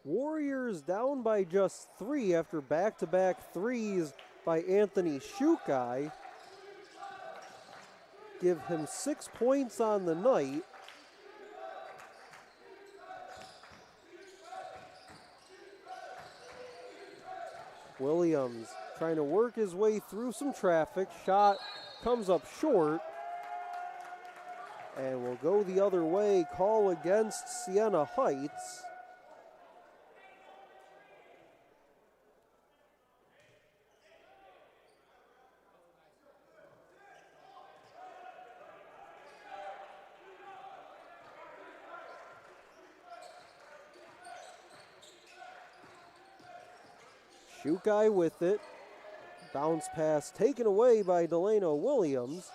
Warriors down by just three after back-to-back threes by Anthony Shukai. Give him 6 points on the night. Williams trying to work his way through some traffic. Shot comes up short. And will go the other way. Call against Siena Heights. Shukai with it. Bounce pass taken away by Delano Williams.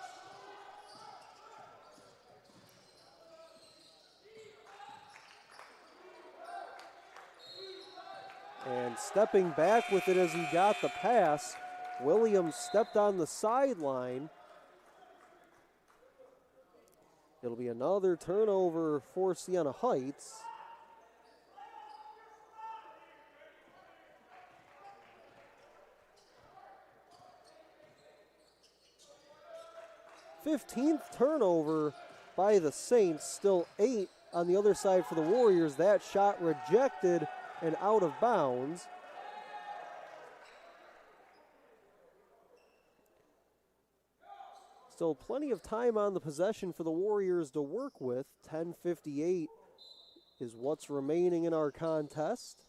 And stepping back with it as he got the pass, Williams stepped on the sideline. It'll be another turnover for Siena Heights. Fifteenth turnover by the Saints, still 8 on the other side for the Warriors. That shot rejected and out of bounds. Still plenty of time on the possession for the Warriors to work with. 10:58 is what's remaining in our contest.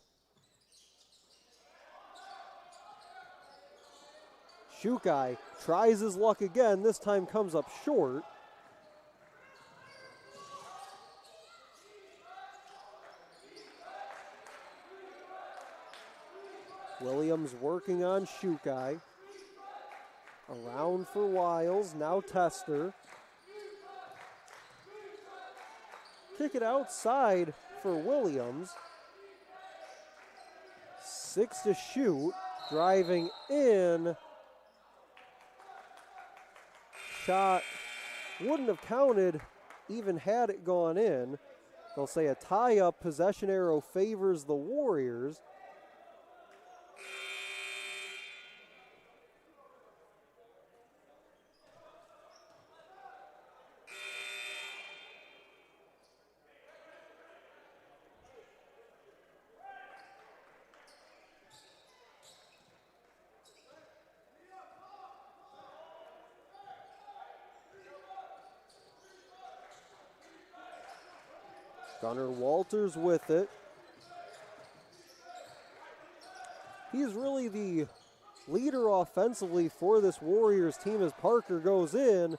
Shukai tries his luck again. This time comes up short. Williams working on Shukai. Around for Wiles, now Tester. Kick it outside for Williams. 6 to shoot, driving in. Shot wouldn't have counted even had it gone in. They'll say a tie-up, possession arrow favors the Warriors. Gunnar Walters with it. He's really the leader offensively for this Warriors team as Parker goes in.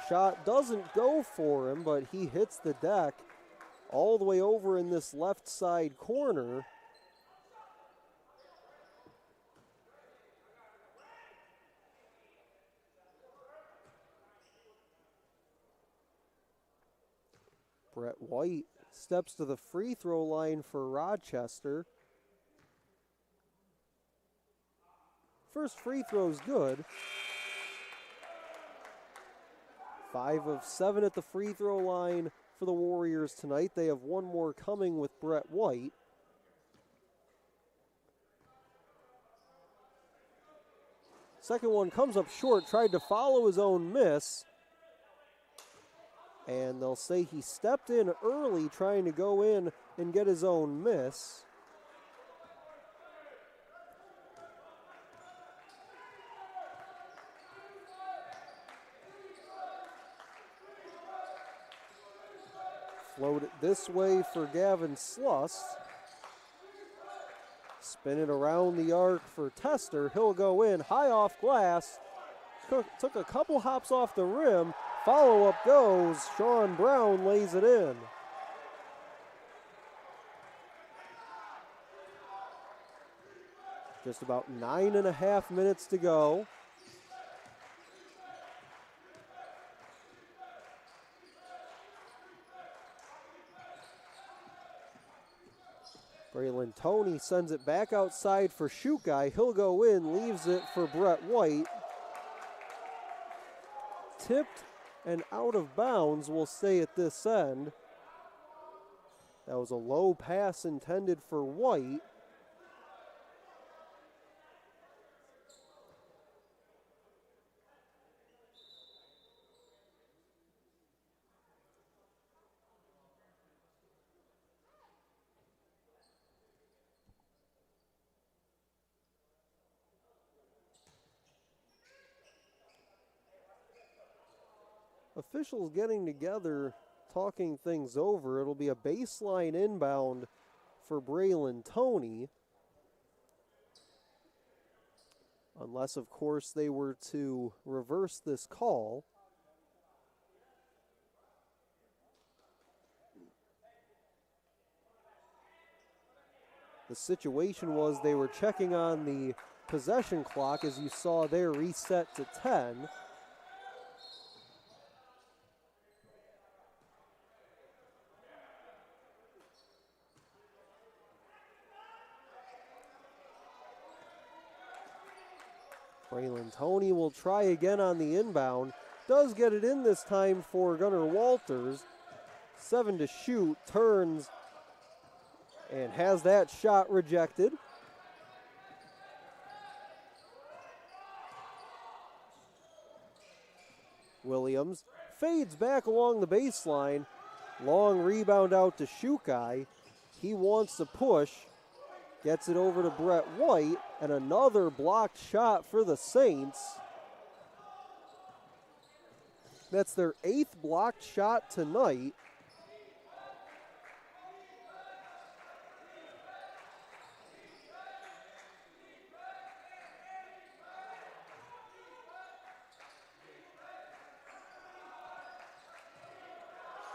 Shot doesn't go for him, but he hits the deck all the way over in this left side corner. Brett White steps to the free throw line for Rochester. First free throw's good. 5 of 7 at the free throw line for the Warriors tonight. They have one more coming with Brett White. Second one comes up short, tried to follow his own miss. And they'll say he stepped in early trying to go in and get his own miss. Float it this way for Gavin Sluss. Spin it around the arc for Tester. He'll go in high off glass. Took a couple hops off the rim. Follow-up goes. Sean Brown lays it in. Just about 9.5 minutes to go. Braylon Toney sends it back outside for Shukai. He'll go in, leaves it for Brett White. Tipped and out of bounds will stay at this end. That was a low pass intended for White. Officials getting together, talking things over. It'll be a baseline inbound for Braylon Toney. Unless, of course, they were to reverse this call. The situation was they were checking on the possession clock, as you saw there, reset to 10. Braylon Toney will try again on the inbound. Does get it in this time for Gunnar Walters. 7 to shoot, turns, and has that shot rejected. Williams fades back along the baseline. Long rebound out to Shukai. He wants to push. Gets it over to Brett White, and another blocked shot for the Saints. That's their 8th blocked shot tonight.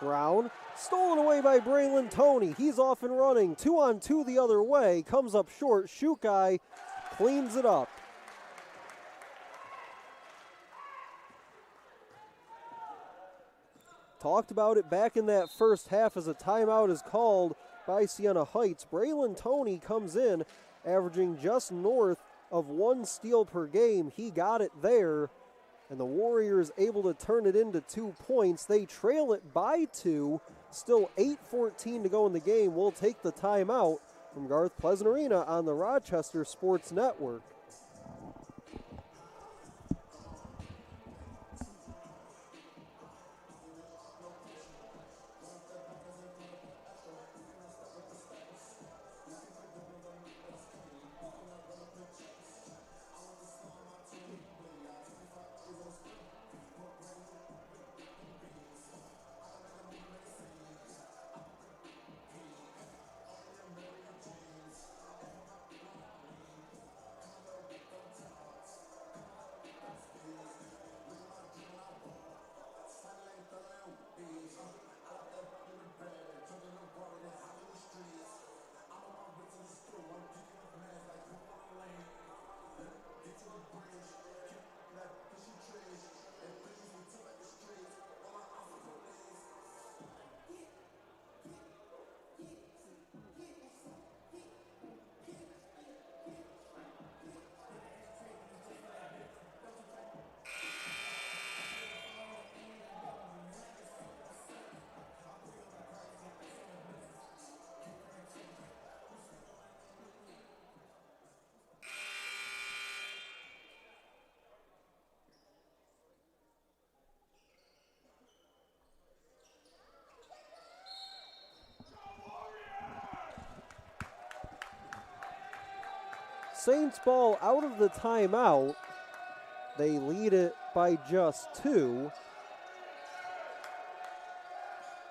Brown, stolen away by Braylon Toney. He's off and running. 2-on-2 the other way. Comes up short. Shukai cleans it up. Talked about it back in that first half as a timeout is called by Siena Heights. Braylon Toney comes in, averaging just north of 1 steal per game. He got it there. And the Warriors able to turn it into 2 points. They trail it by 2. Still 8:14 to go in the game. We'll take the timeout from Garth Pleasant Arena on the Rochester Sports Network. Saints ball out of the timeout. They lead it by just 2.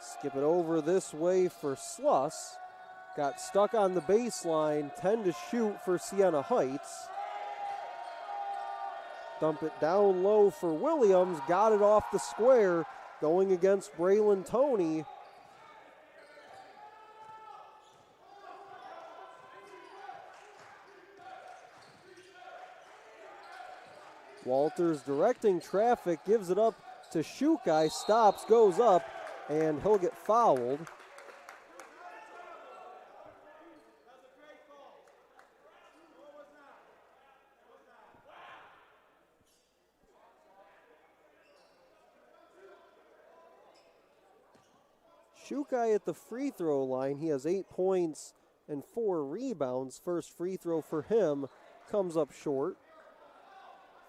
Skip it over this way for Sluss. Got stuck on the baseline, 10 to shoot for Siena Heights. Dump it down low for Williams, got it off the square, going against Braylon Toney. Walters directing traffic, gives it up to Shukai, stops, goes up, and he'll get fouled. Shukai at the free throw line. He has 8 points and 4 rebounds. First free throw for him comes up short.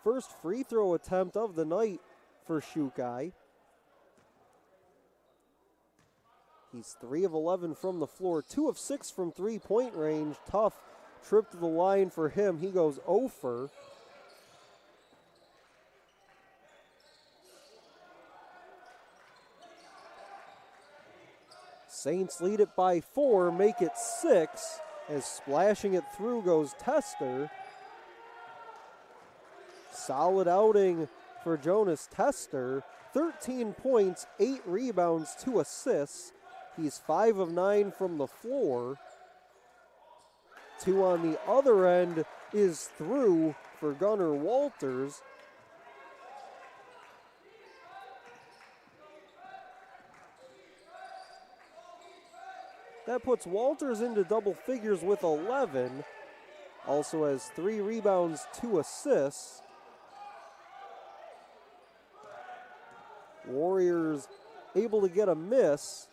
First free throw attempt of the night for Shukai. He's 3 of 11 from the floor, 2 of 6 from three-point range. Tough trip to the line for him. He goes 0 for. Saints lead it by 4, make it 6, as splashing it through goes Tester. Solid outing for Jonas Tester. 13 points, 8 rebounds, 2 assists. He's 5 of 9 from the floor. 2 on the other end is through for Gunnar Walters. That puts Walters into double figures with 11. Also has 3 rebounds, 2 assists. Warriors able to get a miss.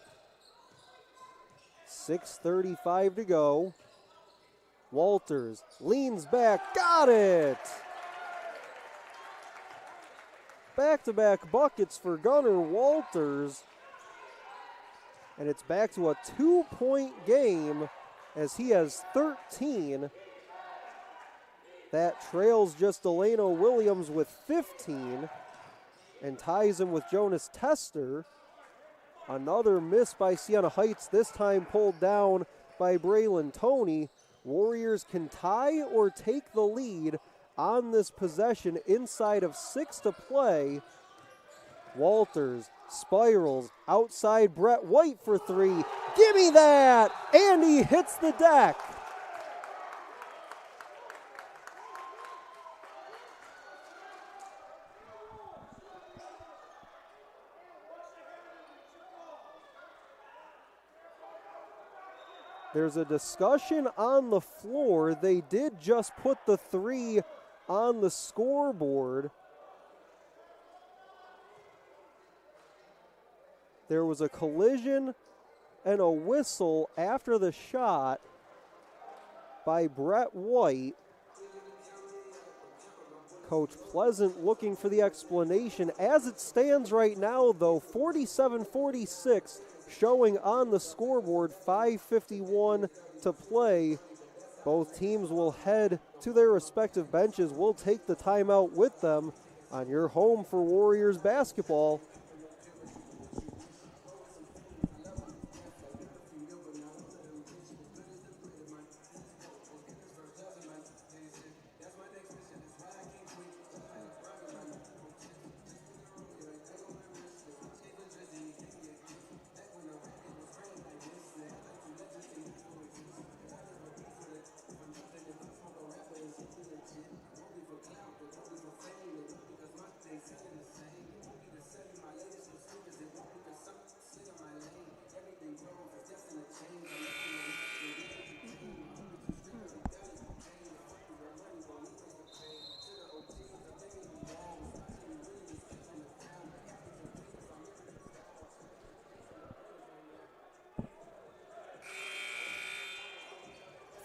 6:35 to go. Walters leans back, got it! Back-to-back buckets for Gunnar Walters. And it's back to a 2-point game as he has 13. That trails just Delano Williams with 15 and ties him with Jonas Tester. Another miss by Siena Heights, this time pulled down by Braylon Toney. Warriors can tie or take the lead on this possession inside of 6 to play. Walters spirals outside Brett White for 3. Give me that! And he hits the deck. There's a discussion on the floor. They did just put the 3 on the scoreboard. There was a collision and a whistle after the shot by Brett White. Coach Pleasant looking for the explanation. As it stands right now, though, 47-46 showing on the scoreboard, 5:51 to play. Both teams will head to their respective benches. We'll take the timeout with them on your home for Warriors basketball.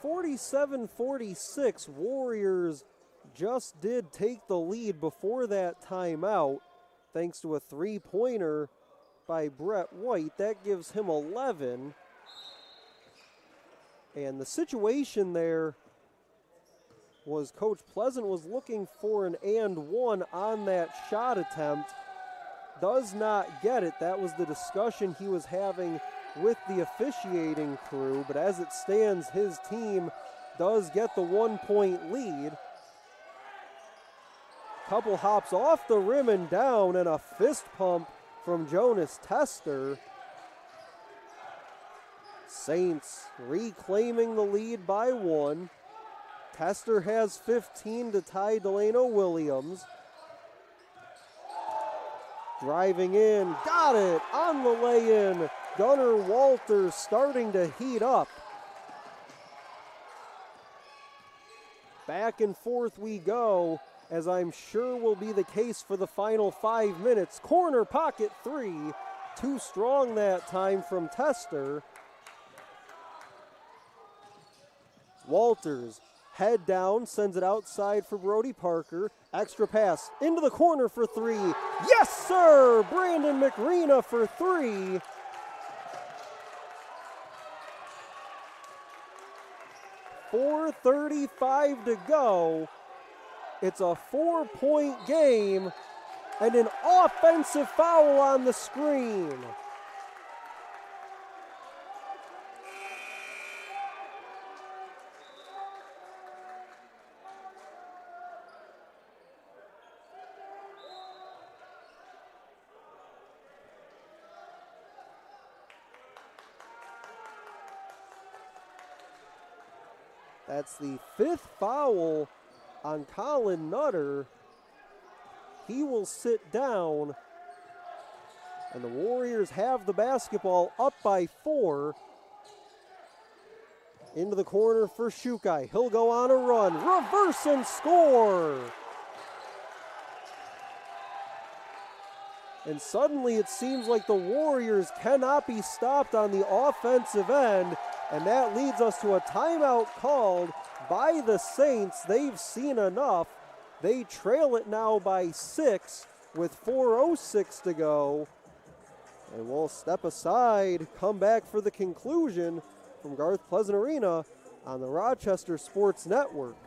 (47-46), Warriors just did take the lead before that timeout thanks to a 3-pointer by Brett White. That gives him 11. And the situation there was Coach Pleasant was looking for an and one on that shot attempt. Does not get it. That was the discussion he was having with the officiating crew, but as it stands, his team does get the 1 point lead. Couple hops off the rim and down, and a fist pump from Jonas Tester. Saints reclaiming the lead by 1. Tester has 15 to tie Delano Williams. Driving in, got it on the lay-in. Gunnar Walters starting to heat up. Back and forth we go, as I'm sure will be the case for the final 5 minutes. Corner pocket three, too strong that time from Tester. Walters, head down, sends it outside for Brody Parker. Extra pass into the corner for three. Yes, sir! Brandon McRena for three. .435 to go. It's a 4-point game and an offensive foul on the screen. That's the 5th foul on Colin Nutter. He will sit down, and the Warriors have the basketball up by 4. Into the corner for Shukai. He'll go on a run, reverse and score. And suddenly it seems like the Warriors cannot be stopped on the offensive end, and that leads us to a timeout called by the Saints. They've seen enough. They trail it now by 6 with 4:06 to go. And we'll step aside, come back for the conclusion from Garth Pleasant Arena on the Rochester Sports Network.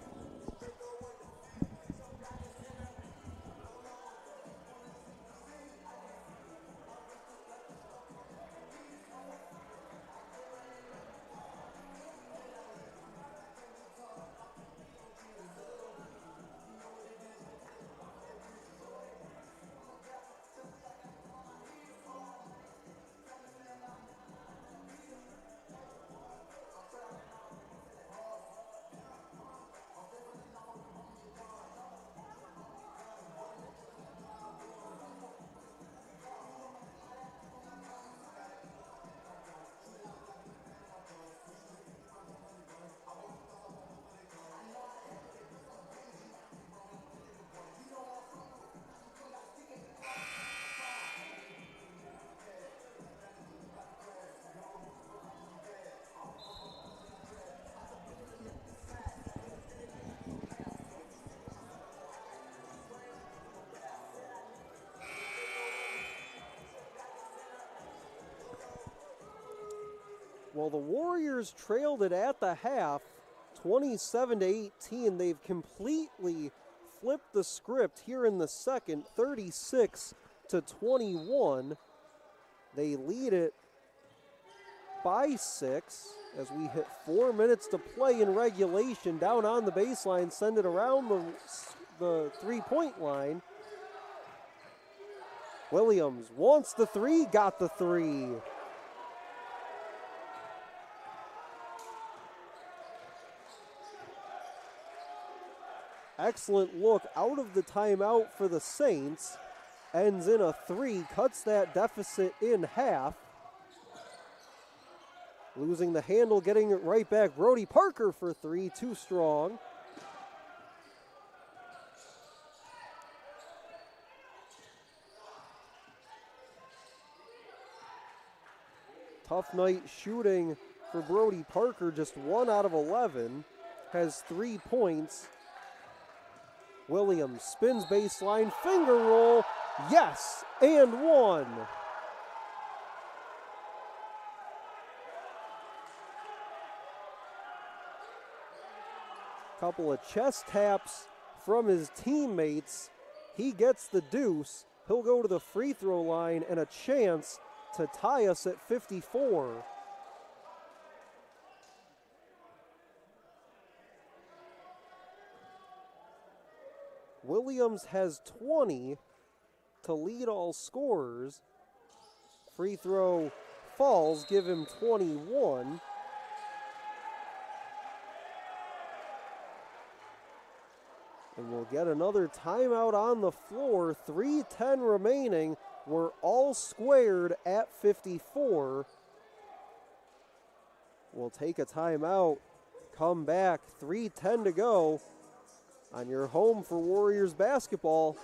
Well, the Warriors trailed it at the half, 27-18. They've completely flipped the script here in the second, 36-21. They lead it by 6 as we hit 4 minutes to play in regulation. Down on the baseline, send it around the three-point line. Williams wants the three, got the three. Excellent look out of the timeout for the Saints. Ends in a three, cuts that deficit in half. Losing the handle, getting it right back. Brody Parker for three, too strong. Tough night shooting for Brody Parker, just 1 out of 11. Has 3 points. Williams spins baseline, finger roll, yes, and 1. Couple of chest taps from his teammates. He gets the deuce. He'll go to the free throw line and a chance to tie us at 54. Williams has 20 to lead all scorers. Free throw falls, give him 21. And we'll get another timeout on the floor. 3:10 remaining. We're all squared at 54. We'll take a timeout, come back, 3:10 to go on your home for Warriors basketball.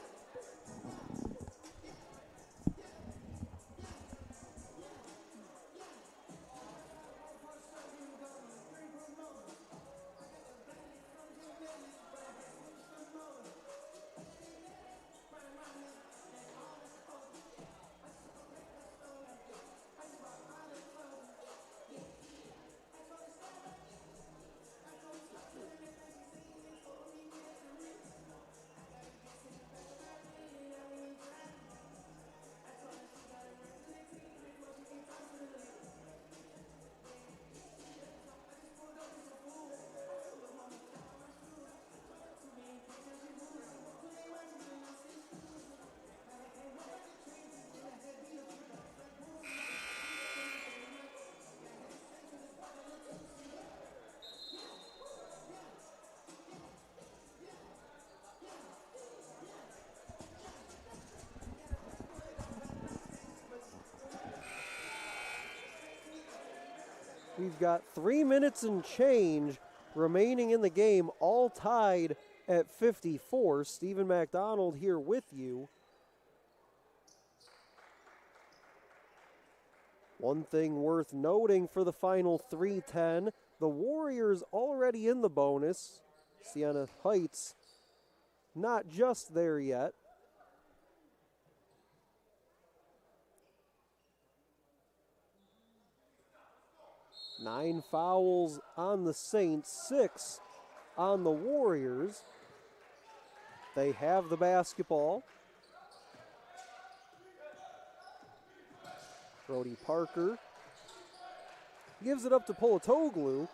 We've got 3 minutes and change remaining in the game, all tied at 54. Stephen McDonald here with you. One thing worth noting for the final 3:10, the Warriors already in the bonus. Siena Heights not just there yet. Nine fouls on the Saints, 6 on the Warriors. They have the basketball. Brody Parker gives it up to Polatoglu.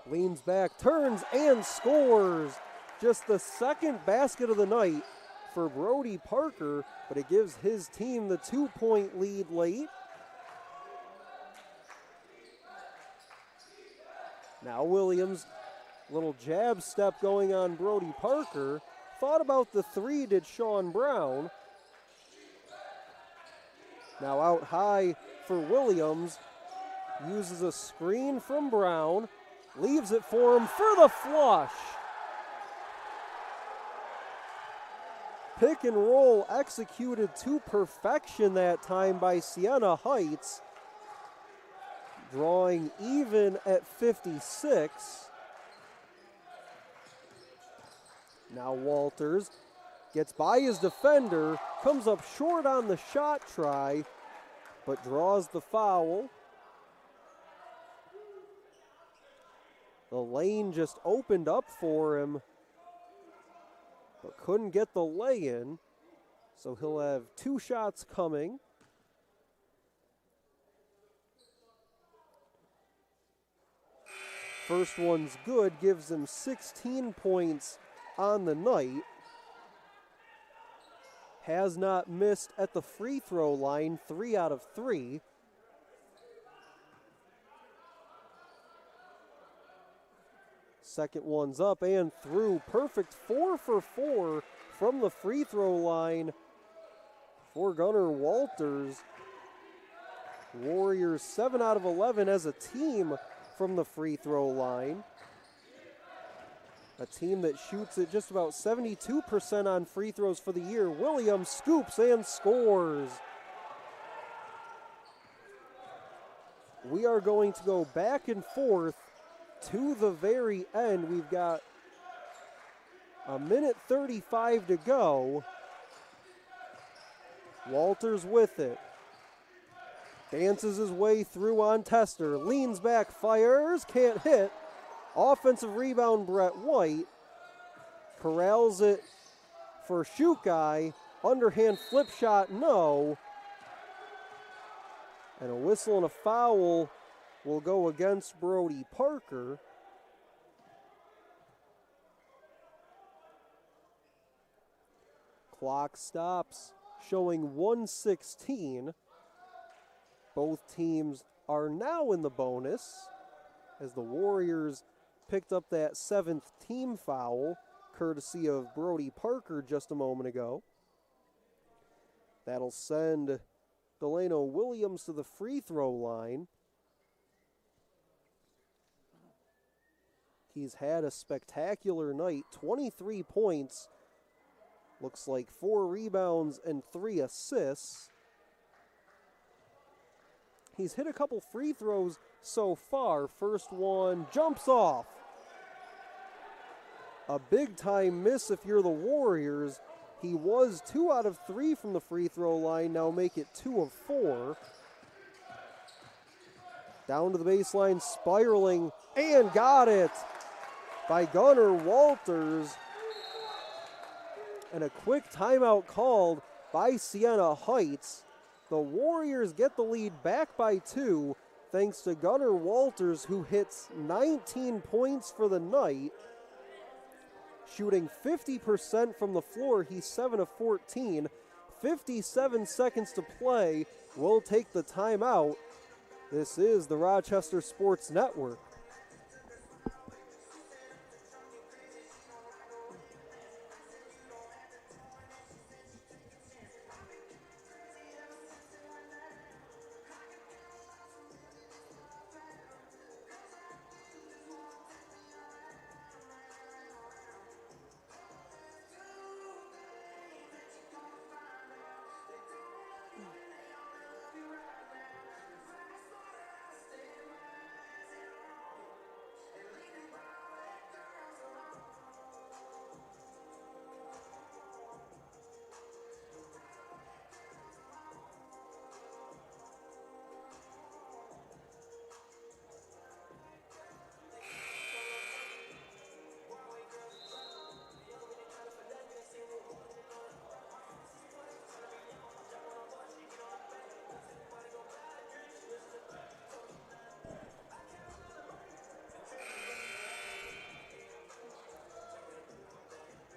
Leans back, turns, and scores. Just the second basket of the night for Brody Parker, but it gives his team the 2-point lead late. Now Williams, little jab step going on Brody Parker. Thought about the three, did Sean Brown. Now out high for Williams. Uses a screen from Brown. Leaves it for him for the flush. Pick and roll executed to perfection that time by Siena Heights. Drawing even at 56. Now Walters gets by his defender, comes up short on the shot try, but draws the foul. The lane just opened up for him, but couldn't get the lay-in, so he'll have 2 shots coming. First one's good, gives him 16 points on the night. Has not missed at the free throw line, 3 out of 3. Second one's up and through. Perfect 4 for 4 from the free throw line for Gunnar Walters. Warriors 7 out of 11 as a team from the free throw line. A team that shoots at just about 72% on free throws for the year. Williams scoops and scores. We are going to go back and forth to the very end. We've got a minute 35 to go. Walters with it. Dances his way through on Tester. Leans back, fires, can't hit. Offensive rebound, Brett White. Corrals it for Shukai. Underhand flip shot, no. And a whistle and a foul will go against Brody Parker. Clock stops, showing 1:16. Both teams are now in the bonus as the Warriors picked up that 7th team foul, courtesy of Brody Parker just a moment ago. That'll send Delano Williams to the free throw line. He's had a spectacular night, 23 points, looks like 4 rebounds and 3 assists. He's hit a couple free throws so far. First one jumps off. A big time miss if you're the Warriors. He was 2 out of 3 from the free throw line, now make it 2 of 4. Down to the baseline, spiraling, and got it by Gunnar Walters. And a quick timeout called by Siena Heights. The Warriors get the lead back by 2 thanks to Gunnar Walters, who hits 19 points for the night. Shooting 50% from the floor, he's 7 of 14. 57 seconds to play. We'll take the timeout. This is the Rochester Sports Network.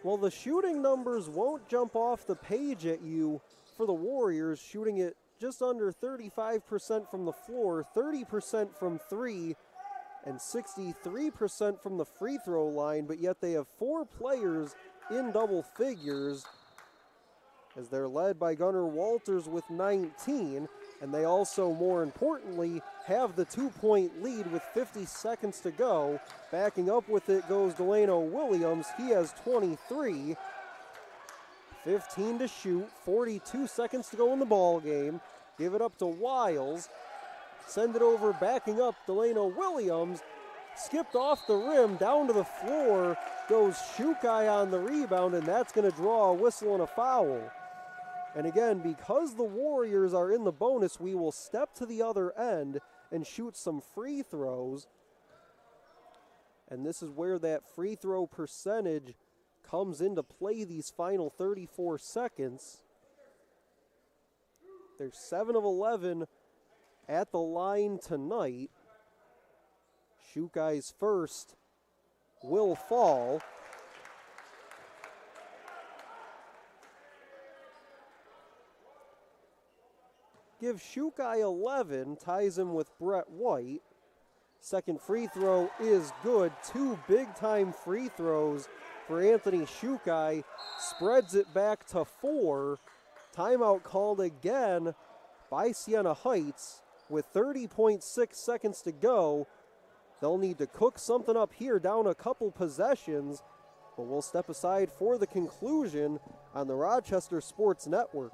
Well, the shooting numbers won't jump off the page at you for the Warriors, shooting it just under 35% from the floor, 30% from 3, and 63% from the free throw line, but yet they have 4 players in double figures as they're led by Gunnar Walters with 19, and they also, more importantly, have the 2-point lead with 50 seconds to go. Backing up with it goes Delano Williams. He has 23. 15 to shoot, 42 seconds to go in the ball game. Give it up to Wiles. Send it over, backing up Delano Williams. Skipped off the rim, down to the floor goes Shukai on the rebound, and that's going to draw a whistle and a foul. And again, because the Warriors are in the bonus, we will step to the other end and shoot some free throws. And this is where that free throw percentage comes into play these final 34 seconds. They're 7 of 11 at the line tonight. Shukai's first will fall. Give Shukai 11, ties him with Brett White. Second free throw is good. 2 big-time free throws for Anthony Shukai. Spreads it back to 4. Timeout called again by Siena Heights with 30.6 seconds to go. They'll need to cook something up here, down a couple possessions, but we'll step aside for the conclusion on the Rochester Sports Network.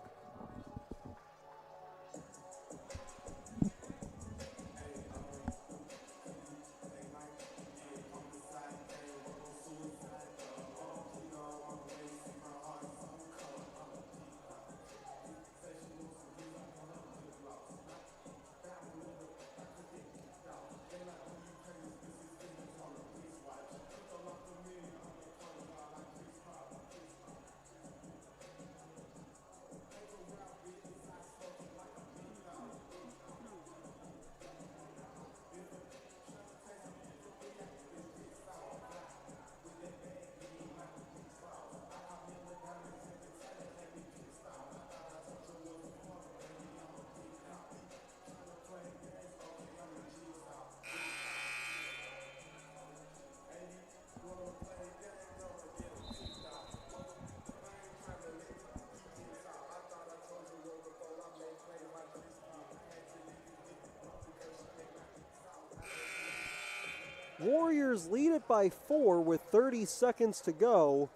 Warriors lead it by 4 with 30 seconds to go,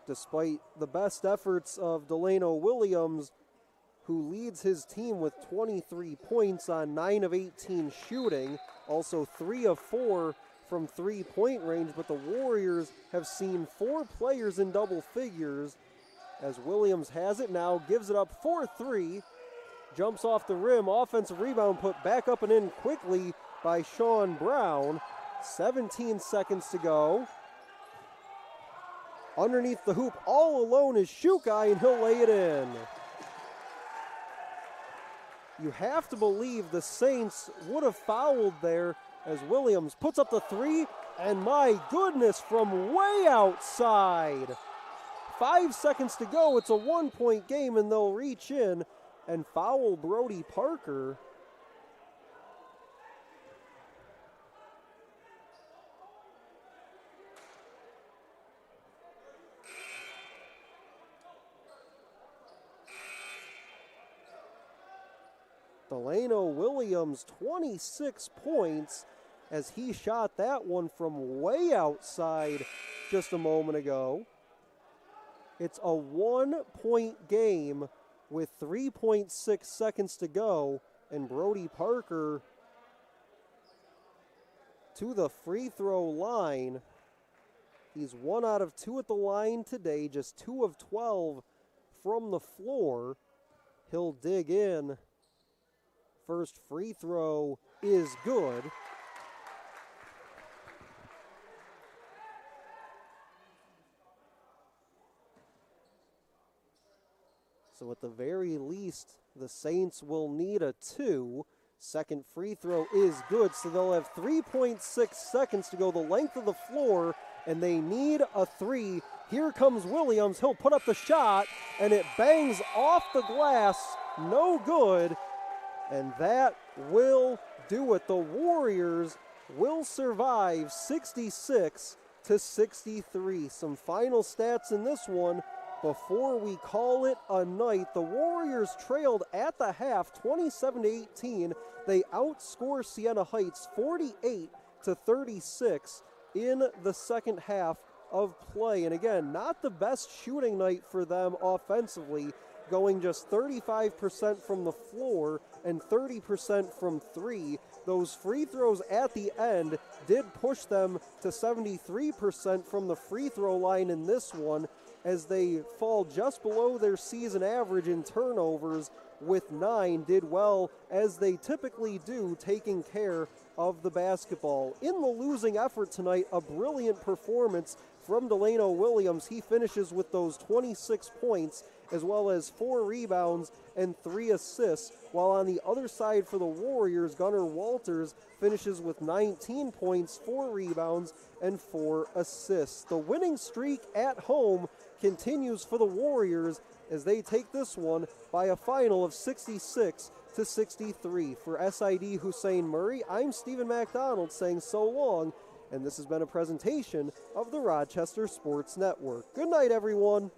despite the best efforts of Delano Williams, who leads his team with 23 points on 9 of 18 shooting, also 3 of 4 from three-point range, but the Warriors have seen 4 players in double figures as Williams has it now, gives it up for 3, jumps off the rim, offensive rebound put back up and in quickly by Sean Brown. 17 seconds to go. Underneath the hoop, all alone is Shukai, and he'll lay it in. You have to believe the Saints would have fouled there as Williams puts up the 3, and my goodness, from way outside. 5 seconds to go, it's a 1-point game, and they'll reach in and foul Brody Parker. Delano Williams, 26 points as he shot that one from way outside just a moment ago. It's a 1-point game with 3.6 seconds to go, and Brody Parker to the free throw line. He's 1 out of 2 at the line today, just 2 of 12 from the floor. He'll dig in. First free throw is good. So at the very least, the Saints will need a 2. Second free throw is good, so they'll have 3.6 seconds to go the length of the floor, and they need a 3. Here comes Williams. He'll put up the shot, and it bangs off the glass. No good. And that will do it. The Warriors will survive 66-63. Some final stats in this one before we call it a night. The Warriors trailed at the half 27-18. They outscore Siena Heights 48-36 in the second half of play. And again, not the best shooting night for them offensively, going just 35% from the floor and 30% from 3. Those free throws at the end did push them to 73% from the free throw line in this one, as they fall just below their season average in turnovers with 9, did well as they typically do, taking care of the basketball. In the losing effort tonight, a brilliant performance from Delano Williams. He finishes with those 26 points as well as 4 rebounds and 3 assists, while on the other side for the Warriors, Gunnar Walters finishes with 19 points, 4 rebounds, and 4 assists. The winning streak at home continues for the Warriors as they take this one by a final of 66-63. For SID Hussein Murray, I'm Stephen MacDonald saying so long, and this has been a presentation of the Rochester Sports Network. Good night, everyone.